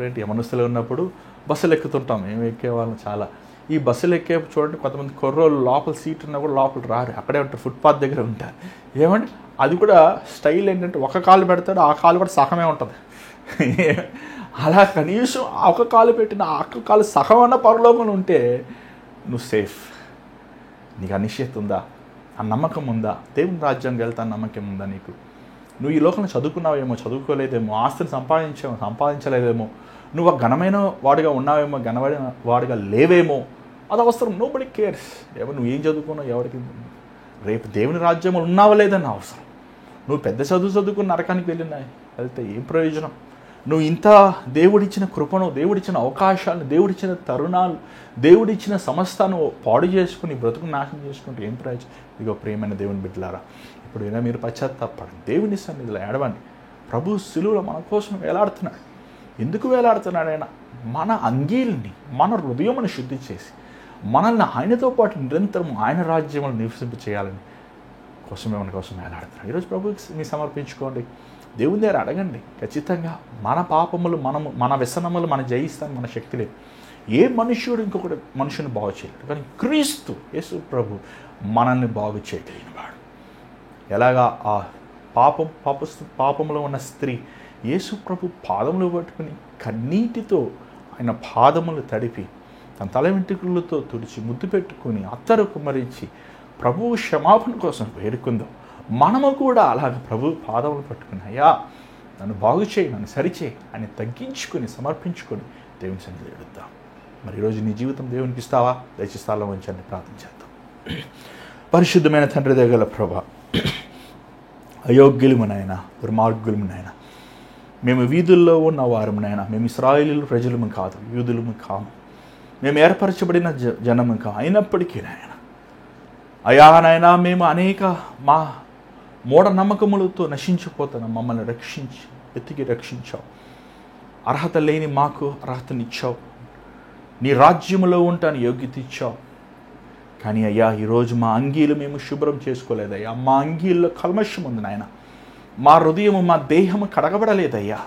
Speaker 2: ఏంటి యమనస్తులు ఉన్నప్పుడు బస్సులు ఎక్కుతుంటాం. మేము ఎక్కేవాళ్ళం చాలా. ఈ బస్సులు ఎక్కే చూడండి, కొంతమంది కుర్రోళ్ళు లోపల సీట్ ఉన్నా కూడా లోపల రారు, అక్కడే ఉంటారు, ఫుట్పాత్ దగ్గర ఉంటారు. ఏమండి అది కూడా స్టైల్ ఏంటంటే ఒక కాలు పెడతాడు, ఆ కాలు కూడా సగమే ఉంటుంది. అలా కనీసం ఒక కాలు పెట్టిన ఆ కాలు సగం అన్న పరలోకంలో ఉంటే నువ్వు సేఫ్. నీకు అనిశ్చిత ఉందా? ఆ నమ్మకం ఉందా? దేవుని రాజ్యానికి వెళ్తాను నమ్మకం ఉందా నీకు? నువ్వు ఈ లోకంలో చదువుకున్నావేమో, చదువుకోలేదేమో, ఆస్తిని సంపాదించలేదేమో, నువ్వు ఆ ఘనమైన వాడిగా ఉన్నావేమో, ఘనమైన వాడిగా లేవేమో, అది అవసరం. Nobody cares. ఏమో నువ్వు ఏం చదువుకున్నావు, ఎవరికి రేపు దేవుని రాజ్యంలో ఉన్నావా లేదని అవసరం. నువ్వు పెద్ద చదువుకుని నరకానికి వెళ్తే ఏం ప్రయోజనం? నువ్వు ఇంత దేవుడిచ్చిన కృపను, దేవుడిచ్చిన అవకాశాలను, దేవుడిచ్చిన తరుణాలు, దేవుడిచ్చిన సమస్తాను పాడు చేసుకుని బ్రతుకు నాశనం చేసుకుంటూ ఏం ప్రయోజనం? ఇదిగో ప్రియమైన దేవుని బిడ్డలారా, ఇప్పుడు అయినా మీరు పశ్చాత్తాపడండి, దేవుని సన్నిధిలో ఏడవండి. ప్రభు శిలువలో మన కోసం వేలాడుతున్నాడు. ఎందుకు వేలాడుతున్నాడు ఆయన? మన అంగీల్ని, మన హృదయమును శుద్ధి చేసి మనల్ని ఆయనతో పాటు నిరంతరం ఆయన రాజ్యంలో నివసింప చేయాలని కోసమే మన కోసం వేలాడుతున్నాడు. ఈరోజు ప్రభుకి మీ సమర్పించుకోండి, దేవుని దగ్గర అడగండి. ఖచ్చితంగా మన పాపములు, మన వ్యసనములు మన జయిస్తాను, మన శక్తి లేదు. ఏ మనుష్యుడు ఇంకొకటి మనుషుని బాగు చేయలేడు, కానీ క్రీస్తు యేసు ప్రభు మనల్ని బాగు చేయగలిగిన వాడు. ఎలాగా ఆ పాపంలో ఉన్న స్త్రీ యేసు ప్రభు పాదములు పట్టుకుని కన్నీటితో ఆయన పాదములు తడిపి తన తల వెంట్రుకలతో తుడిచి ముద్దు పెట్టుకుని అత్తరు కుమ్మరించి ప్రభువు క్షమాపణ కోసం వేడుకుందాం. మనము కూడా అలాగ ప్రభు పాదములు పట్టుకుని, అయ్యా నన్ను బాగు చేయి, నన్ను సరిచేయి అని తగ్గించుకొని సమర్పించుకొని దేవుని సన్నిధిలో ఎడుద్దాం. మరి ఈరోజు నీ జీవితం దేవునికి ఇస్తావా? దయచేసి స్థానంలో ఉంచండి, ప్రార్థన చేద్దాం. పరిశుద్ధమైన తండ్రి దగ్గర ప్రభా, అయోగ్యులము నాయన, దుర్మార్గులము నాయన, మేము వీధుల్లో ఉన్న వారము నాయన, మేము ఇశ్రాయేలు ప్రజలము కాదు, యూదులము కాము, మేము ఏర్పరచబడిన జనము కాదు. అయినప్పటికీ నాయన, అయా నాయన, మేము అనేక మా మూఢనమ్మకములతో నశించిపోతున్నాం. మమ్మల్ని రక్షించి వెతికి రక్షించావు. అర్హత లేని మాకు అర్హతనిచ్చావు. నీ రాజ్యములో ఉంటాను యోగ్యత ఇచ్చావు. కానీ అయ్యా ఈరోజు మా అంగీలు మేము శుభ్రం చేసుకోలేదయ్యా. మా అంగీల్లో కల్మషం ఉంది నాయన. మా హృదయము, మా దేహము కడగబడలేదయ్యా.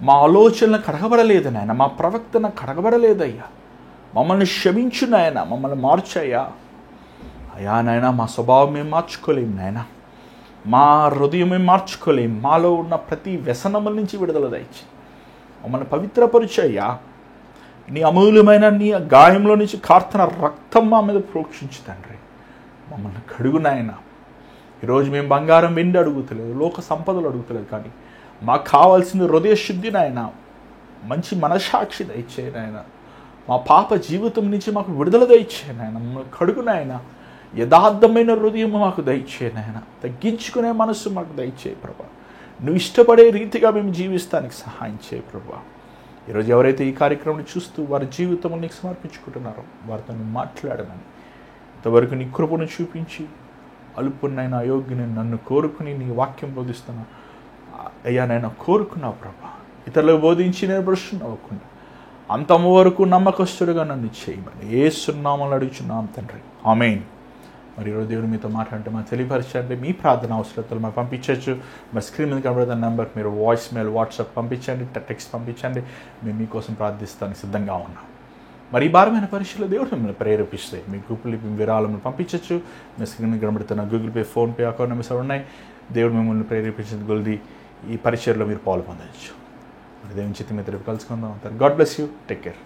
Speaker 2: మా ఆలోచనలు కడగబడలేదు నాయన. మా ప్రవక్తన కడగబడలేదయ్యా. మమ్మల్ని క్షమించు నాయన, మమ్మల్ని మార్చయ్యా. అయ్యా నాయన, మా స్వభావం మేము మార్చుకోలేము నాయన, మా హృదయం మేము మార్చుకోలేము. మాలో ఉన్న ప్రతి వ్యసనముల నుంచి విడుదల దయచి మమ్మల్ని పవిత్రపరిచయ్యా. నీ అమూల్యమైన నీ గాయంలో నుంచి కార్తన రక్తం మా మీద ప్రోక్షించు తండ్రి. మమ్మల్ని కడుగు నాయన. ఈరోజు మేము బంగారం వెండి అడుగుతలేదు, లోక సంపదలు అడుగుతలేదు, కానీ మాకు కావాల్సింది హృదయ శుద్ధి నాయన. మంచి మనసాక్షి దయచేయి నాయన. మా పాప జీవితం నుంచి మాకు విడుదల దయచేయి నాయన. మమ్మల్ని కడుగు నాయన. యథార్థమైన హృదయం మాకు దయచేయి నాయన. తగ్గించుకునే మనస్సు మాకు దయచేయి ప్రభా. నువ్వు ఇష్టపడే రీతిగా మేము జీవిస్తానికి సహాయం చేయి ప్రభా. ఈరోజు ఎవరైతే ఈ కార్యక్రమం చూస్తూ వారి జీవితం నీకు సమర్పించుకుంటున్నారో వారితో నువ్వు మాట్లాడమని, ఇంతవరకు నీ కృపను చూపించి అలుపునైనా అయోగ్యుని నన్ను కోరుకుని నీ వాక్యం బోధిస్తున్నా అయ్యా నైనా కోరుకున్నావు ప్రభా. ఇతరులకు బోధించి నేను భ్రష్టుని అవ్వకుండా అంతము వరకు నమ్మకస్తుడుగా నన్ను చేయమని యేసు నామములో అడుగుచున్నాం తండ్రి, ఆమేన్. మరి ఈరోజు దేవుడు మీతో మాట్లాడితే మాకు తెలియపరచండి. మీ ప్రార్థన అవసరతలు మాకు పంపించవచ్చు. మరి స్క్రీన్ మీద కనబడుతున్న నెంబర్ మీరు వాయిస్ మెయిల్, వాట్సాప్ పంపించండి, టెక్స్ట్ పంపించండి. మేము మీకోసం ప్రార్థిస్తానికి సిద్ధంగా ఉన్నాం. మరి ఈ భారమైన పరీక్షలో దేవుడు మిమ్మల్ని ప్రేరేపిస్తే మీ గూగుల్ పే విరాళములు పంపించవచ్చు. మీ స్క్రీన్ మీద కనబడుతున్న Google pay, PhonePe account numbers ఉన్నాయి. దేవుడు మిమ్మల్ని ప్రేరేపించిన కొలది ఈ పరిచయలో మీరు పాల్పొందవచ్చు. మరి దేవుని చిత్తం మీద కలుసుకుందాం. God bless you. Take care.